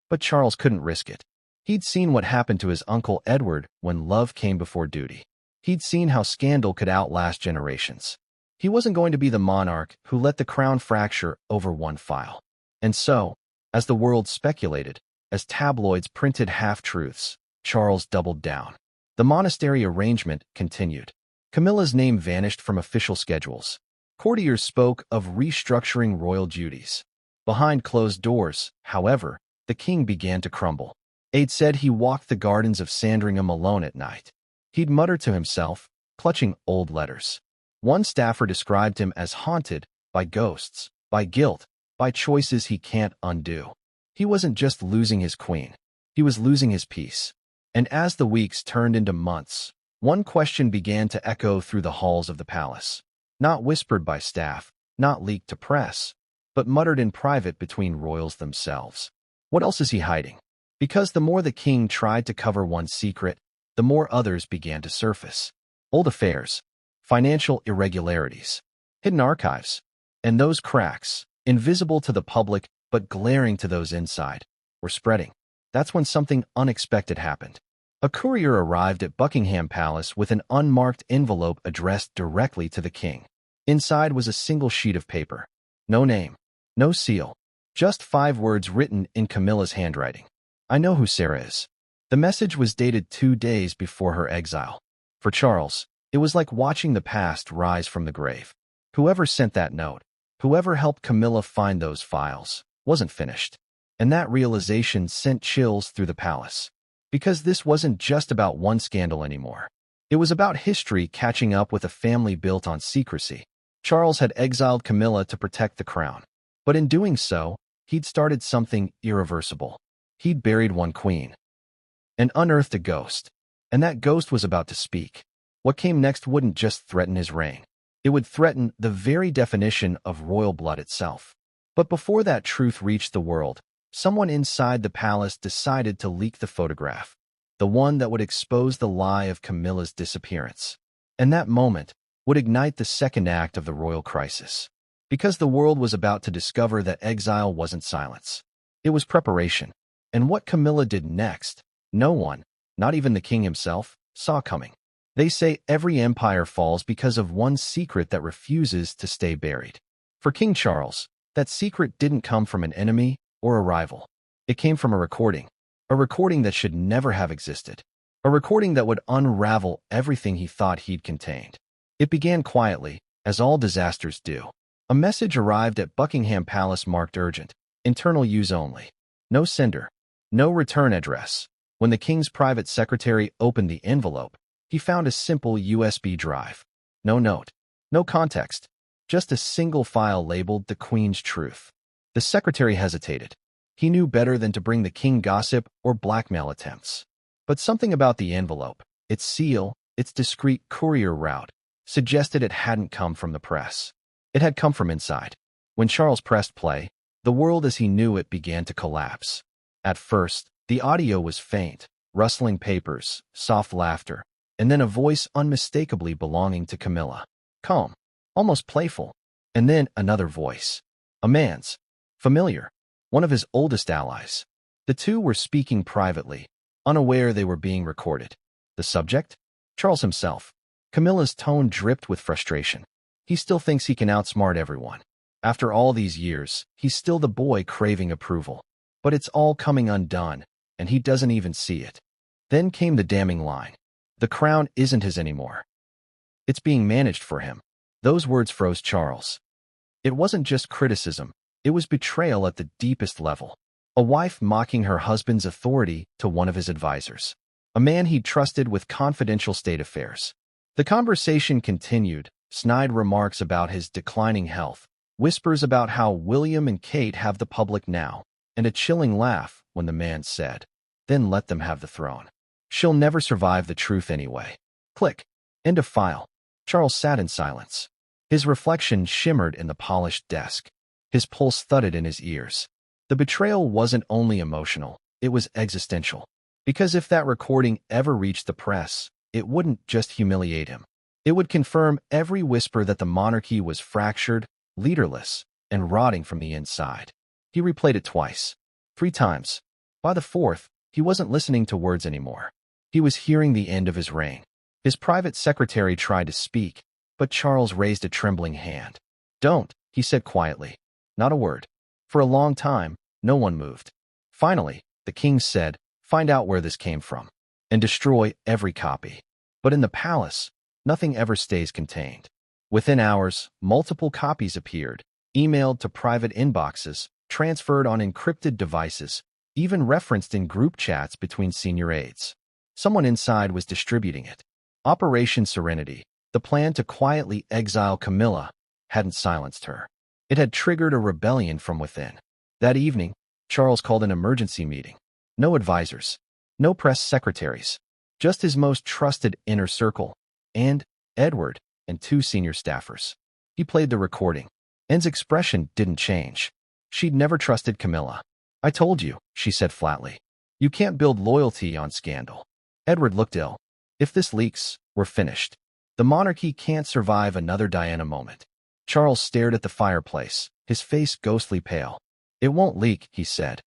But Charles couldn't risk it. He'd seen what happened to his uncle Edward when love came before duty. He'd seen how scandal could outlast generations. He wasn't going to be the monarch who let the crown fracture over one file. And so, as the world speculated, as tabloids printed half-truths, Charles doubled down. The monastery arrangement continued. Camilla's name vanished from official schedules. Courtiers spoke of restructuring royal duties. Behind closed doors, however, the king began to crumble. Aide said he walked the gardens of Sandringham alone at night. He'd mutter to himself, clutching old letters. One staffer described him as haunted by ghosts, by guilt, by choices he can't undo. He wasn't just losing his queen. He was losing his peace. And as the weeks turned into months, one question began to echo through the halls of the palace. Not whispered by staff, not leaked to press, but muttered in private between royals themselves. What else is he hiding? Because the more the king tried to cover one secret, the more others began to surface. Old affairs, financial irregularities, hidden archives, and those cracks, invisible to the public but glaring to those inside, were spreading. That's when something unexpected happened. A courier arrived at Buckingham Palace with an unmarked envelope addressed directly to the king. Inside was a single sheet of paper. No name, no seal, just 5 words written in Camilla's handwriting. "I know who Sarah is." The message was dated 2 days before her exile. For Charles, it was like watching the past rise from the grave. Whoever sent that note, whoever helped Camilla find those files, wasn't finished. And that realization sent chills through the palace. Because this wasn't just about one scandal anymore. It was about history catching up with a family built on secrecy. Charles had exiled Camilla to protect the crown. But in doing so, he'd started something irreversible. He'd buried one queen and unearthed a ghost. And that ghost was about to speak. What came next wouldn't just threaten his reign. It would threaten the very definition of royal blood itself. But before that truth reached the world, someone inside the palace decided to leak the photograph, the one that would expose the lie of Camilla's disappearance. And that moment would ignite the second act of the royal crisis. Because the world was about to discover that exile wasn't silence. It was preparation. And what Camilla did next, no one, not even the king himself, saw coming. They say every empire falls because of one secret that refuses to stay buried. For King Charles, that secret didn't come from an enemy or a rival. It came from a recording that should never have existed, a recording that would unravel everything he thought he'd contained. It began quietly, as all disasters do. A message arrived at Buckingham Palace marked urgent, internal use only. No sender, no return address. When the king's private secretary opened the envelope, he found a simple USB drive. No note, no context, just a single file labeled "The Queen's Truth." The secretary hesitated. He knew better than to bring the king gossip or blackmail attempts. But something about the envelope, its seal, its discreet courier route, suggested it hadn't come from the press. It had come from inside. When Charles pressed play, The world as he knew it began to collapse. At first, the audio was faint, rustling papers, soft laughter, and then a voice unmistakably belonging to Camilla. Calm, almost playful. And then another voice. A man's. Familiar. One of his oldest allies. The two were speaking privately, unaware they were being recorded. The subject? Charles himself. Camilla's tone dripped with frustration. He still thinks he can outsmart everyone. After all these years, he's still the boy craving approval. But it's all coming undone, and he doesn't even see it. Then came the damning line. The crown isn't his anymore. It's being managed for him. Those words froze Charles. It wasn't just criticism, it was betrayal at the deepest level. A wife mocking her husband's authority to one of his advisors. A man he'd trusted with confidential state affairs. The conversation continued, snide remarks about his declining health, whispers about how William and Kate have the public now, and a chilling laugh when the man said, "Then let them have the throne. She'll never survive the truth anyway." Click. End of file. Charles sat in silence. His reflection shimmered in the polished desk. His pulse thudded in his ears. The betrayal wasn't only emotional, it was existential. Because if that recording ever reached the press, it wouldn't just humiliate him. It would confirm every whisper that the monarchy was fractured, leaderless, and rotting from the inside. He replayed it twice. 3 times. By the 4th, he wasn't listening to words anymore. He was hearing the end of his reign. His private secretary tried to speak, but Charles raised a trembling hand. "Don't," he said quietly. Not a word. For a long time, no one moved. Finally, the king said, "Find out where this came from, and destroy every copy." But in the palace, nothing ever stays contained. Within hours, multiple copies appeared, emailed to private inboxes, transferred on encrypted devices, even referenced in group chats between senior aides. Someone inside was distributing it. Operation Serenity, the plan to quietly exile Camilla, hadn't silenced her. It had triggered a rebellion from within. That evening, Charles called an emergency meeting. No advisors, no press secretaries, just his most trusted inner circle, and Edward and 2 senior staffers. He played the recording. Anne's expression didn't change. She'd never trusted Camilla. "I told you," she said flatly. "You can't build loyalty on scandal." Edward looked ill. "If this leaks, we're finished. The monarchy can't survive another Diana moment." Charles stared at the fireplace, his face ghostly pale. "It won't leak," he said.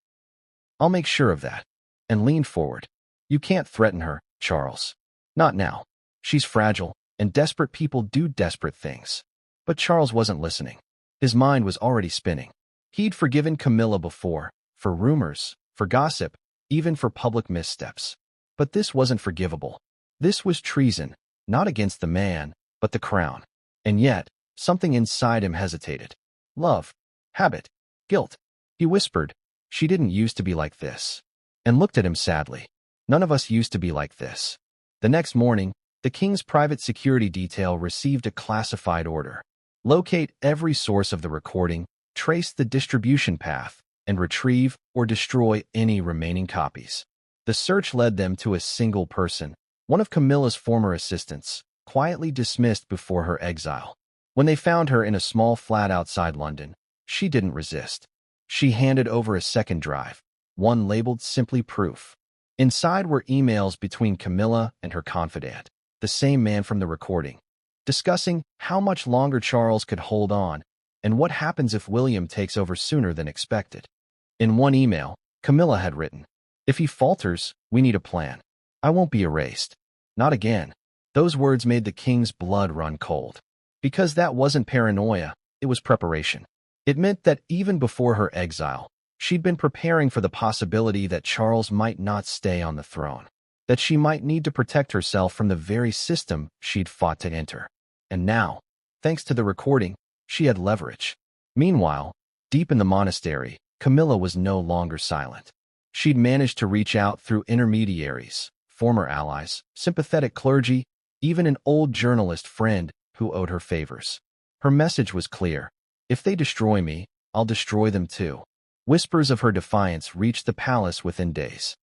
"I'll make sure of that," and leaned forward. "You can't threaten her, Charles. Not now. She's fragile, and desperate people do desperate things." But Charles wasn't listening. His mind was already spinning. He'd forgiven Camilla before, for rumors, for gossip, even for public missteps. But this wasn't forgivable. This was treason, not against the man, but the crown. And yet, something inside him hesitated. Love, habit, guilt. He whispered, "She didn't used to be like this," and looked at him sadly. "None of us used to be like this." The next morning, the king's private security detail received a classified order. Locate every source of the recording, trace the distribution path, and retrieve or destroy any remaining copies. The search led them to a single person, one of Camilla's former assistants, quietly dismissed before her exile. When they found her in a small flat outside London, she didn't resist. She handed over a second drive, one labeled simply proof. Inside were emails between Camilla and her confidant, the same man from the recording, discussing how much longer Charles could hold on and what happens if William takes over sooner than expected. In one email, Camilla had written, "If he falters, we need a plan. I won't be erased. Not again." Those words made the king's blood run cold. Because that wasn't paranoia, it was preparation. It meant that even before her exile, she'd been preparing for the possibility that Charles might not stay on the throne, that she might need to protect herself from the very system she'd fought to enter. And now, thanks to the recording, she had leverage. Meanwhile, deep in the monastery, Camilla was no longer silent. She'd managed to reach out through intermediaries, former allies, sympathetic clergy, even an old journalist friend who owed her favors. Her message was clear. "If they destroy me, I'll destroy them too." Whispers of her defiance reached the palace within days.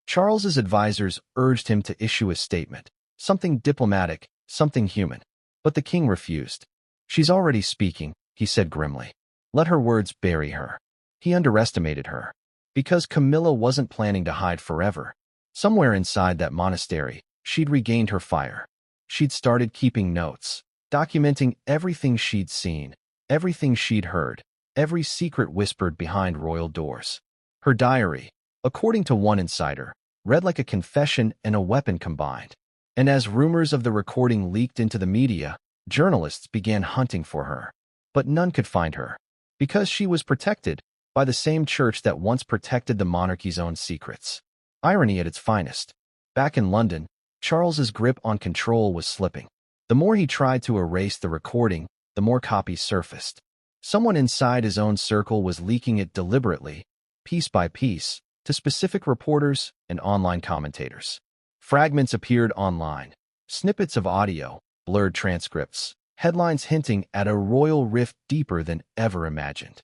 Charles's advisors urged him to issue a statement, something diplomatic, something human. But the king refused. "She's already speaking," he said grimly. "Let her words bury her." He underestimated her. Because Camilla wasn't planning to hide forever. Somewhere inside that monastery, she'd regained her fire. She'd started keeping notes, documenting everything she'd seen, everything she'd heard, every secret whispered behind royal doors. Her diary, according to one insider, read like a confession and a weapon combined. And as rumors of the recording leaked into the media, journalists began hunting for her. But none could find her. Because she was protected by the same church that once protected the monarchy's own secrets. Irony at its finest. Back in London, Charles's grip on control was slipping. The more he tried to erase the recording, the more copies surfaced. Someone inside his own circle was leaking it deliberately, piece by piece, to specific reporters and online commentators. Fragments appeared online. Snippets of audio, blurred transcripts, headlines hinting at a royal rift deeper than ever imagined.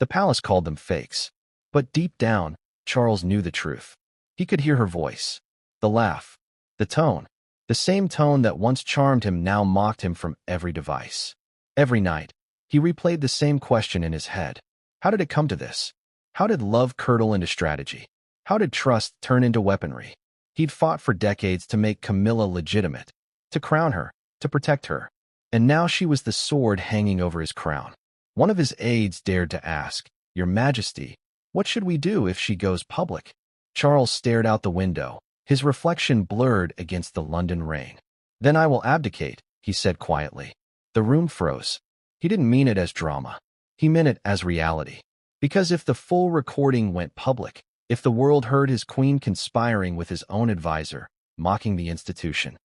The palace called them fakes. But deep down, Charles knew the truth. He could hear her voice. The laugh. The tone. The same tone that once charmed him now mocked him from every device. Every night, he replayed the same question in his head. How did it come to this? How did love curdle into strategy? How did trust turn into weaponry? He'd fought for decades to make Camilla legitimate, to crown her, to protect her. And now she was the sword hanging over his crown. One of his aides dared to ask, "Your Majesty, what should we do if she goes public?" Charles stared out the window, his reflection blurred against the London rain. "Then I will abdicate," he said quietly. The room froze. He didn't mean it as drama. He meant it as reality. Because if the full recording went public, if the world heard his queen conspiring with his own advisor, mocking the institution,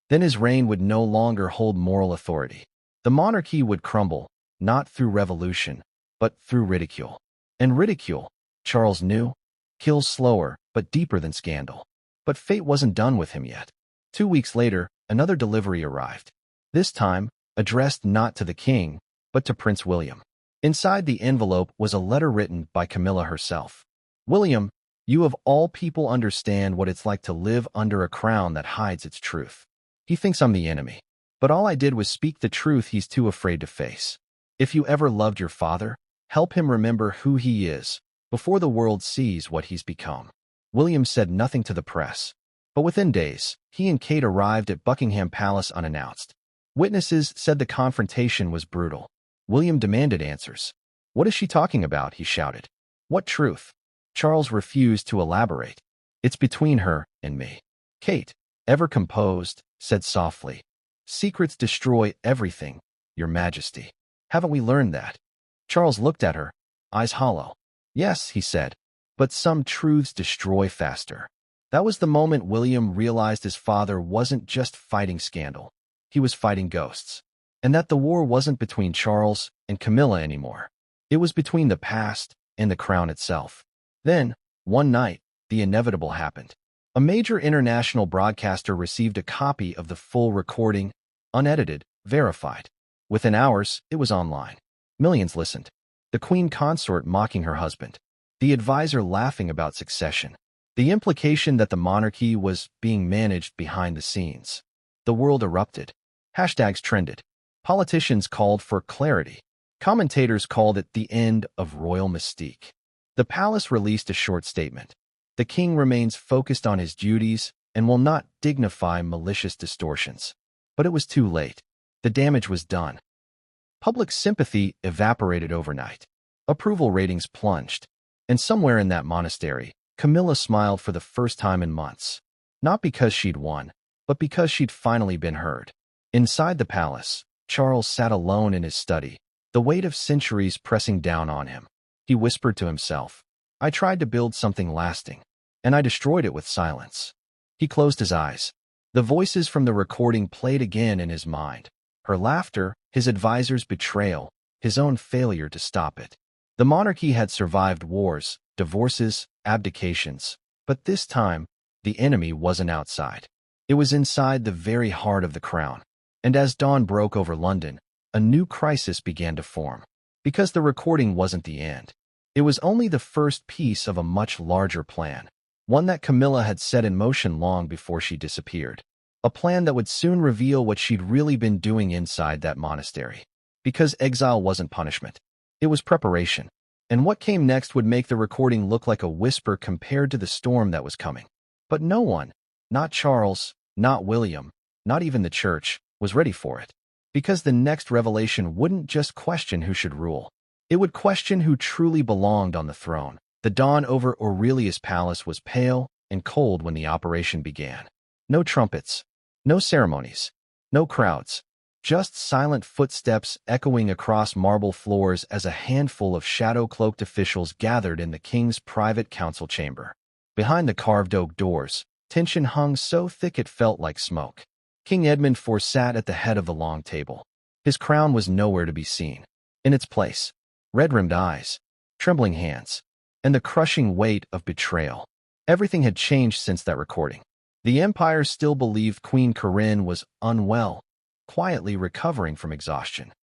then his reign would no longer hold moral authority. The monarchy would crumble, not through revolution, but through ridicule. And ridicule, Charles knew, kills slower, but deeper than scandal. But fate wasn't done with him yet. 2 weeks later, another delivery arrived. This time, addressed not to the king, but to Prince William. Inside the envelope was a letter written by Camilla herself. "William, you of all people understand what it's like to live under a crown that hides its truth. He thinks I'm the enemy. But all I did was speak the truth he's too afraid to face. If you ever loved your father, help him remember who he is, before the world sees what he's become." William said nothing to the press. But within days, he and Kate arrived at Buckingham Palace unannounced. Witnesses said the confrontation was brutal. William demanded answers. "What is she talking about?" he shouted. "What truth?" Charles refused to elaborate. "It's between her and me." Kate, ever composed, said softly, "Secrets destroy everything, Your Majesty. Haven't we learned that?" Charles looked at her, eyes hollow. "Yes," he said, "but some truths destroy faster." That was the moment William realized his father wasn't just fighting scandal. He was fighting ghosts. And that the war wasn't between Charles and Camilla anymore. It was between the past and the crown itself. Then, one night, the inevitable happened. A major international broadcaster received a copy of the full recording, unedited, verified. Within hours, it was online. Millions listened. The queen consort mocking her husband. The advisor laughing about succession. The implication that the monarchy was being managed behind the scenes. The world erupted. Hashtags trended. Politicians called for clarity. Commentators called it the end of royal mystique. The palace released a short statement. The king remains focused on his duties and will not dignify malicious distortions. But it was too late. The damage was done. Public sympathy evaporated overnight. Approval ratings plunged. And somewhere in that monastery, Camilla smiled for the first time in months. Not because she'd won, but because she'd finally been heard. Inside the palace, Charles sat alone in his study, the weight of centuries pressing down on him. He whispered to himself, "I tried to build something lasting, and I destroyed it with silence." He closed his eyes. The voices from the recording played again in his mind. Her laughter, his advisor's betrayal, his own failure to stop it. The monarchy had survived wars, divorces, abdications, but this time, the enemy wasn't outside. It was inside the very heart of the crown. And as dawn broke over London, a new crisis began to form. Because the recording wasn't the end. It was only the first piece of a much larger plan. One that Camilla had set in motion long before she disappeared. A plan that would soon reveal what she'd really been doing inside that monastery. Because exile wasn't punishment. It was preparation. And what came next would make the recording look like a whisper compared to the storm that was coming. But no one, not Charles, not William, not even the church, was ready for it. Because the next revelation wouldn't just question who should rule. It would question who truly belonged on the throne. The dawn over Aurelius' palace was pale and cold when the operation began. No trumpets, no ceremonies, no crowds. Just silent footsteps echoing across marble floors as a handful of shadow-cloaked officials gathered in the king's private council chamber. Behind the carved oak doors, tension hung so thick it felt like smoke. King Edmund IV sat at the head of the long table. His crown was nowhere to be seen. In its place, red-rimmed eyes, trembling hands, and the crushing weight of betrayal. Everything had changed since that recording. The empire still believed Queen Corinne was unwell, quietly recovering from exhaustion.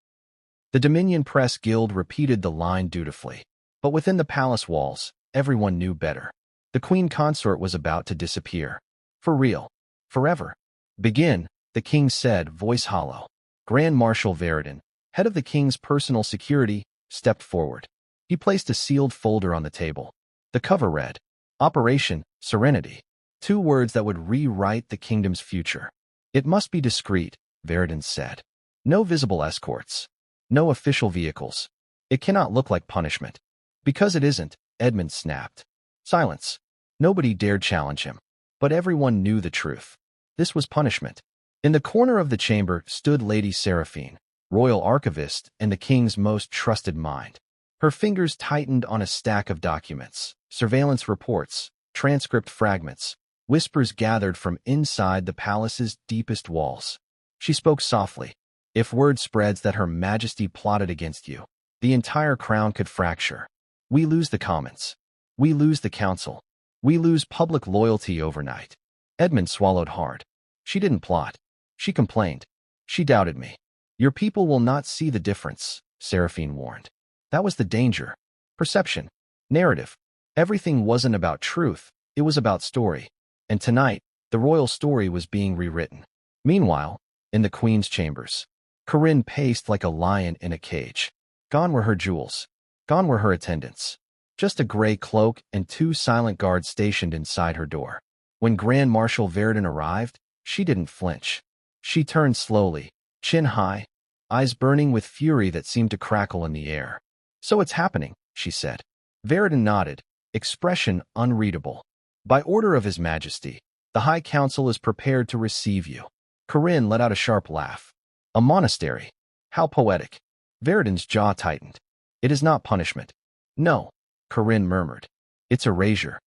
The Dominion Press Guild repeated the line dutifully, but within the palace walls, everyone knew better. The queen consort was about to disappear. For real. Forever. Begin, the king said, voice hollow. Grand Marshal Veridon, head of the king's personal security, stepped forward. He placed a sealed folder on the table. The cover read, Operation Serenity. 2 words that would rewrite the kingdom's future. It must be discreet, Veridon said. No visible escorts. No official vehicles. It cannot look like punishment. Because it isn't, Edmund snapped. Silence. Nobody dared challenge him. But everyone knew the truth. This was punishment. In the corner of the chamber stood Lady Seraphine, royal archivist and the king's most trusted mind. Her fingers tightened on a stack of documents, surveillance reports, transcript fragments, whispers gathered from inside the palace's deepest walls. She spoke softly. If word spreads that Her Majesty plotted against you, the entire crown could fracture. We lose the commons. We lose the council. We lose public loyalty overnight. Edmund swallowed hard. She didn't plot. She complained. She doubted me. Your people will not see the difference, Seraphine warned. That was the danger. Perception. Narrative. Everything wasn't about truth. It was about story. And tonight, the royal story was being rewritten. Meanwhile, in the queen's chambers, Corinne paced like a lion in a cage. Gone were her jewels. Gone were her attendants. Just a gray cloak and 2 silent guards stationed inside her door. When Grand Marshal Veridon arrived, she didn't flinch. She turned slowly, chin high, eyes burning with fury that seemed to crackle in the air. So it's happening, she said. Veridon nodded, expression unreadable. By order of His Majesty, the High Council is prepared to receive you. Corinne let out a sharp laugh. A monastery. How poetic. Veridon's jaw tightened. It is not punishment. No, Corinne murmured. It's erasure.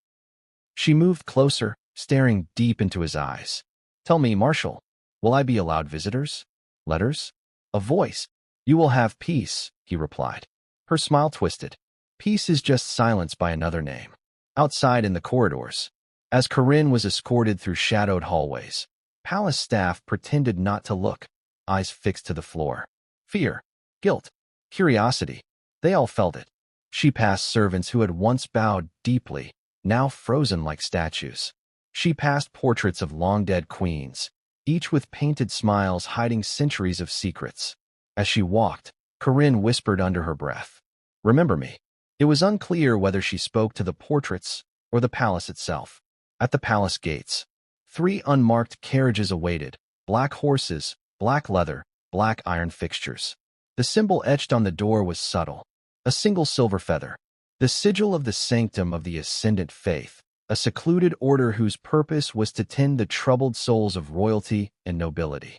She moved closer, staring deep into his eyes. Tell me, Marshal, will I be allowed visitors? Letters? A voice. You will have peace, he replied. Her smile twisted. Peace is just silence by another name. Outside in the corridors, as Corinne was escorted through shadowed hallways, palace staff pretended not to look, eyes fixed to the floor. Fear, guilt, curiosity, they all felt it. She passed servants who had once bowed deeply, now frozen like statues. She passed portraits of long-dead queens, each with painted smiles hiding centuries of secrets. As she walked, Corinne whispered under her breath, Remember me. It was unclear whether she spoke to the portraits or the palace itself. At the palace gates, 3 unmarked carriages awaited, black horses, black leather, black iron fixtures. The symbol etched on the door was subtle, a single silver feather, the sigil of the sanctum of the ascendant faith, a secluded order whose purpose was to tend the troubled souls of royalty and nobility.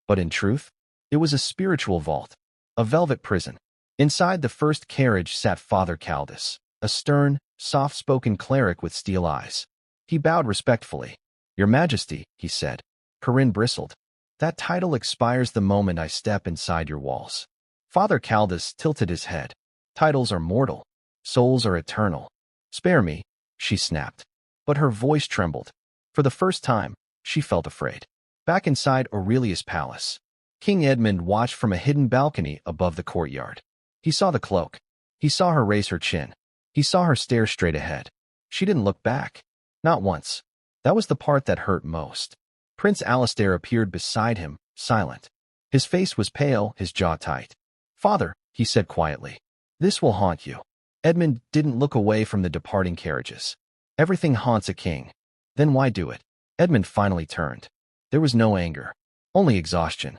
But in truth, it was a spiritual vault, a velvet prison. Inside the first carriage sat Father Caldus, a stern, soft-spoken cleric with steel eyes. He bowed respectfully. Your Majesty, he said. Corinne bristled. That title expires the moment I step inside your walls. Father Caldus tilted his head. Titles are mortal. Souls are eternal. Spare me, she snapped. But her voice trembled. For the first time, she felt afraid. Back inside Aurelius' palace, King Edmund watched from a hidden balcony above the courtyard. He saw the cloak. He saw her raise her chin. He saw her stare straight ahead. She didn't look back. Not once. That was the part that hurt most. Prince Alistair appeared beside him, silent. His face was pale, his jaw tight. Father, he said quietly, this will haunt you. Edmund didn't look away from the departing carriages. Everything haunts a king. Then why do it? Edmund finally turned. There was no anger, only exhaustion.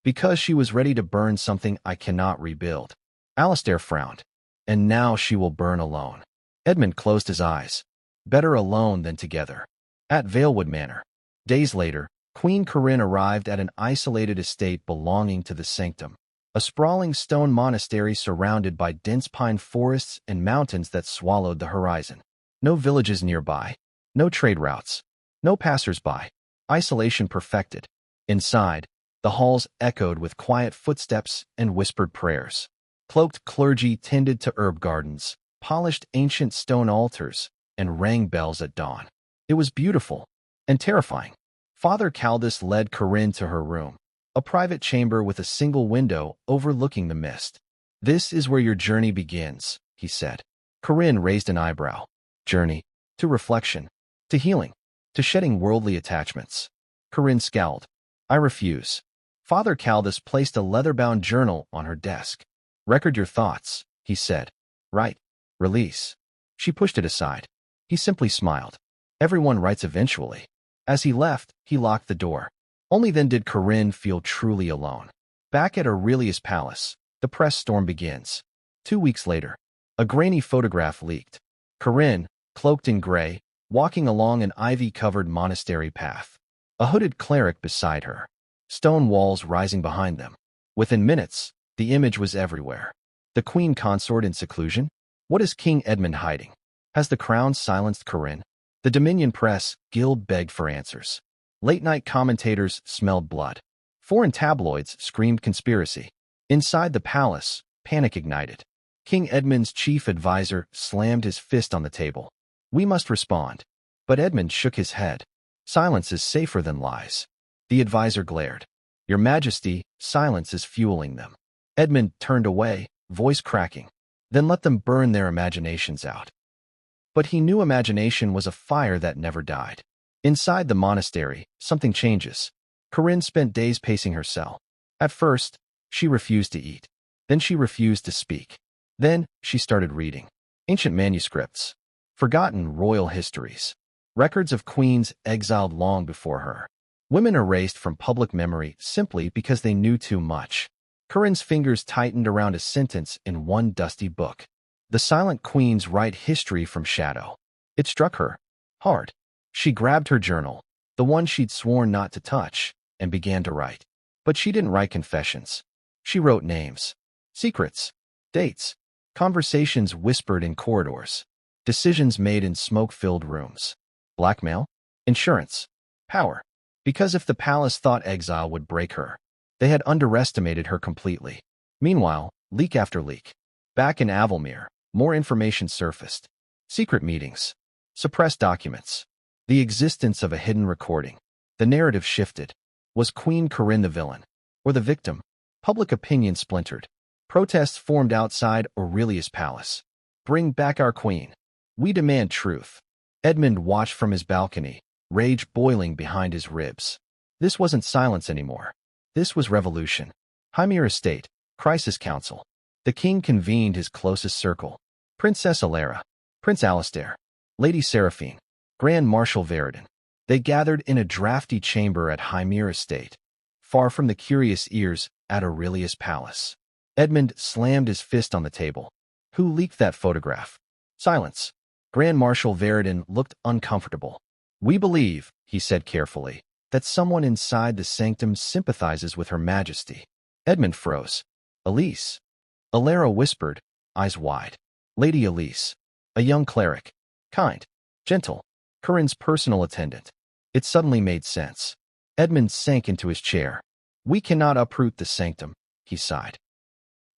Because she was ready to burn something I cannot rebuild. Alistair frowned. And now she will burn alone. Edmund closed his eyes. Better alone than together. At Valewood Manor. Days later, Queen Corinne arrived at an isolated estate belonging to the sanctum. A sprawling stone monastery surrounded by dense pine forests and mountains that swallowed the horizon. No villages nearby. No trade routes. No passers-by. Isolation perfected. Inside, the halls echoed with quiet footsteps and whispered prayers. Cloaked clergy tended to herb gardens, polished ancient stone altars, and rang bells at dawn. It was beautiful and terrifying. Father Caldus led Corinne to her room, a private chamber with a single window overlooking the mist. "This is where your journey begins," he said. Corinne raised an eyebrow. Journey? To reflection? To healing? To shedding worldly attachments? Corinne scowled. "I refuse." Father Caldus placed a leather-bound journal on her desk. "Record your thoughts," he said. "Write. Release." She pushed it aside. He simply smiled. "Everyone writes eventually." As he left, he locked the door. Only then did Corinne feel truly alone. Back at Aurelius' palace, the press storm begins. 2 weeks later, a grainy photograph leaked. Corinne, cloaked in gray, walking along an ivy-covered monastery path. A hooded cleric beside her. Stone walls rising behind them. Within minutes, the image was everywhere. The queen consort in seclusion? What is King Edmund hiding? Has the crown silenced Corinne? The Dominion press guild begged for answers. Late-night commentators smelled blood. Foreign tabloids screamed conspiracy. Inside the palace, panic ignited. King Edmund's chief advisor slammed his fist on the table. "We must respond." But Edmund shook his head. "Silence is safer than lies." The advisor glared. "Your Majesty, silence is fueling them." Edmund turned away, voice cracking. "Then let them burn their imaginations out." But he knew imagination was a fire that never died. Inside the monastery, something changes. Corinne spent days pacing her cell. At first, she refused to eat. Then she refused to speak. Then she started reading. Ancient manuscripts. Forgotten royal histories. Records of queens exiled long before her. Women erased from public memory simply because they knew too much. Corinne's fingers tightened around a sentence in one dusty book. "The silent queens write history from shadow." It struck her hard. She grabbed her journal, the one she'd sworn not to touch, and began to write. But she didn't write confessions. She wrote names, secrets, dates, conversations whispered in corridors, decisions made in smoke-filled rooms. Blackmail? Insurance? Power? Because if the palace thought exile would break her, they had underestimated her completely. Meanwhile, leak after leak. Back in Avalmere, more information surfaced. Secret meetings. Suppressed documents. The existence of a hidden recording. The narrative shifted. Was Queen Corinne the villain? Or the victim? Public opinion splintered. Protests formed outside Aurelius' palace. "Bring back our queen. We demand truth." Edmund watched from his balcony, rage boiling behind his ribs. This wasn't silence anymore. This was revolution. Hymir Estate, Crisis Council. The king convened his closest circle. Princess Alara, Prince Alistair, Lady Seraphine, Grand Marshal Veridon. They gathered in a drafty chamber at Hymir Estate, far from the curious ears at Aurelius' palace. Edmund slammed his fist on the table. "Who leaked that photograph?" Silence. Grand Marshal Veridon looked uncomfortable. "We believe," he said carefully, "that someone inside the sanctum sympathizes with Her Majesty." Edmund froze. "Elise?" Alara whispered, eyes wide. "Lady Elise. A young cleric. Kind. Gentle. Corinne's personal attendant." It suddenly made sense. Edmund sank into his chair. "We cannot uproot the sanctum," he sighed.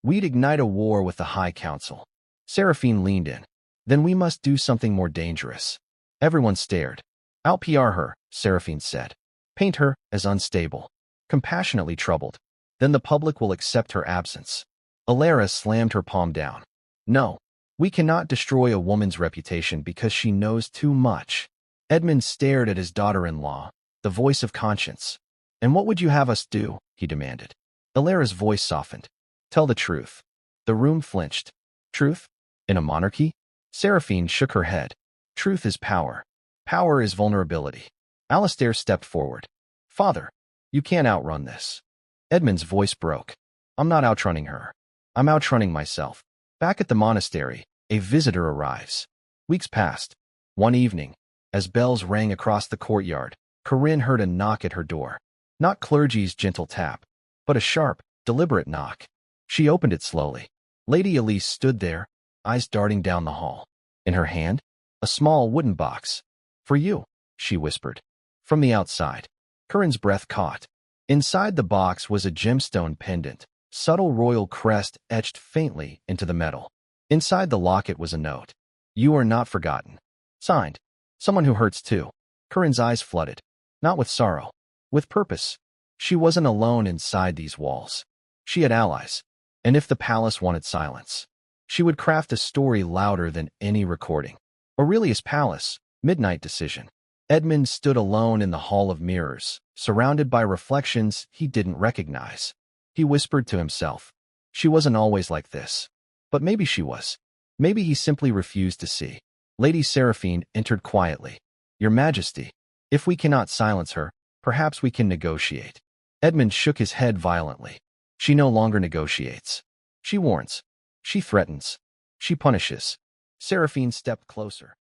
"We'd ignite a war with the High Council." Seraphine leaned in. "Then we must do something more dangerous." Everyone stared. "Out-PR her," Seraphine said. "Paint her as unstable, compassionately troubled. Then the public will accept her absence." Alara slammed her palm down. "No, we cannot destroy a woman's reputation because she knows too much." Edmund stared at his daughter-in-law, the voice of conscience. "And what would you have us do?" he demanded. Alara's voice softened. "Tell the truth." The room flinched. "Truth? In a monarchy? Seraphine shook her head. Truth is power. Power is vulnerability. Alistair stepped forward. Father, you can't outrun this. Edmund's voice broke. I'm not outrunning her. I'm outrunning myself. Back at the monastery, a visitor arrives. Weeks passed. One evening, as bells rang across the courtyard, Corinne heard a knock at her door. Not clergy's gentle tap, but a sharp, deliberate knock. She opened it slowly. Lady Elise stood there, eyes darting down the hall. In her hand, a small wooden box. For you, she whispered. From the outside, Corinne's breath caught. Inside the box was a gemstone pendant, subtle royal crest etched faintly into the metal. Inside the locket was a note. You are not forgotten. Signed, someone who hurts too. Corinne's eyes flooded. Not with sorrow, with purpose. She wasn't alone inside these walls. She had allies. And if the palace wanted silence, she would craft a story louder than any recording. Aurelius' palace, midnight decision. Edmund stood alone in the hall of mirrors, surrounded by reflections he didn't recognize. He whispered to himself, she wasn't always like this. But maybe she was. Maybe he simply refused to see. Lady Seraphine entered quietly. Your Majesty, if we cannot silence her, perhaps we can negotiate. Edmund shook his head violently. She no longer negotiates. She warns. She threatens. She punishes. Seraphine stepped closer.